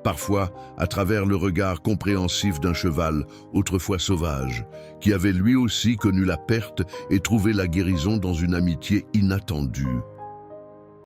Parfois, à travers le regard compréhensif d'un cheval, autrefois sauvage, qui avait lui aussi connu la perte et trouvé la guérison dans une amitié inattendue.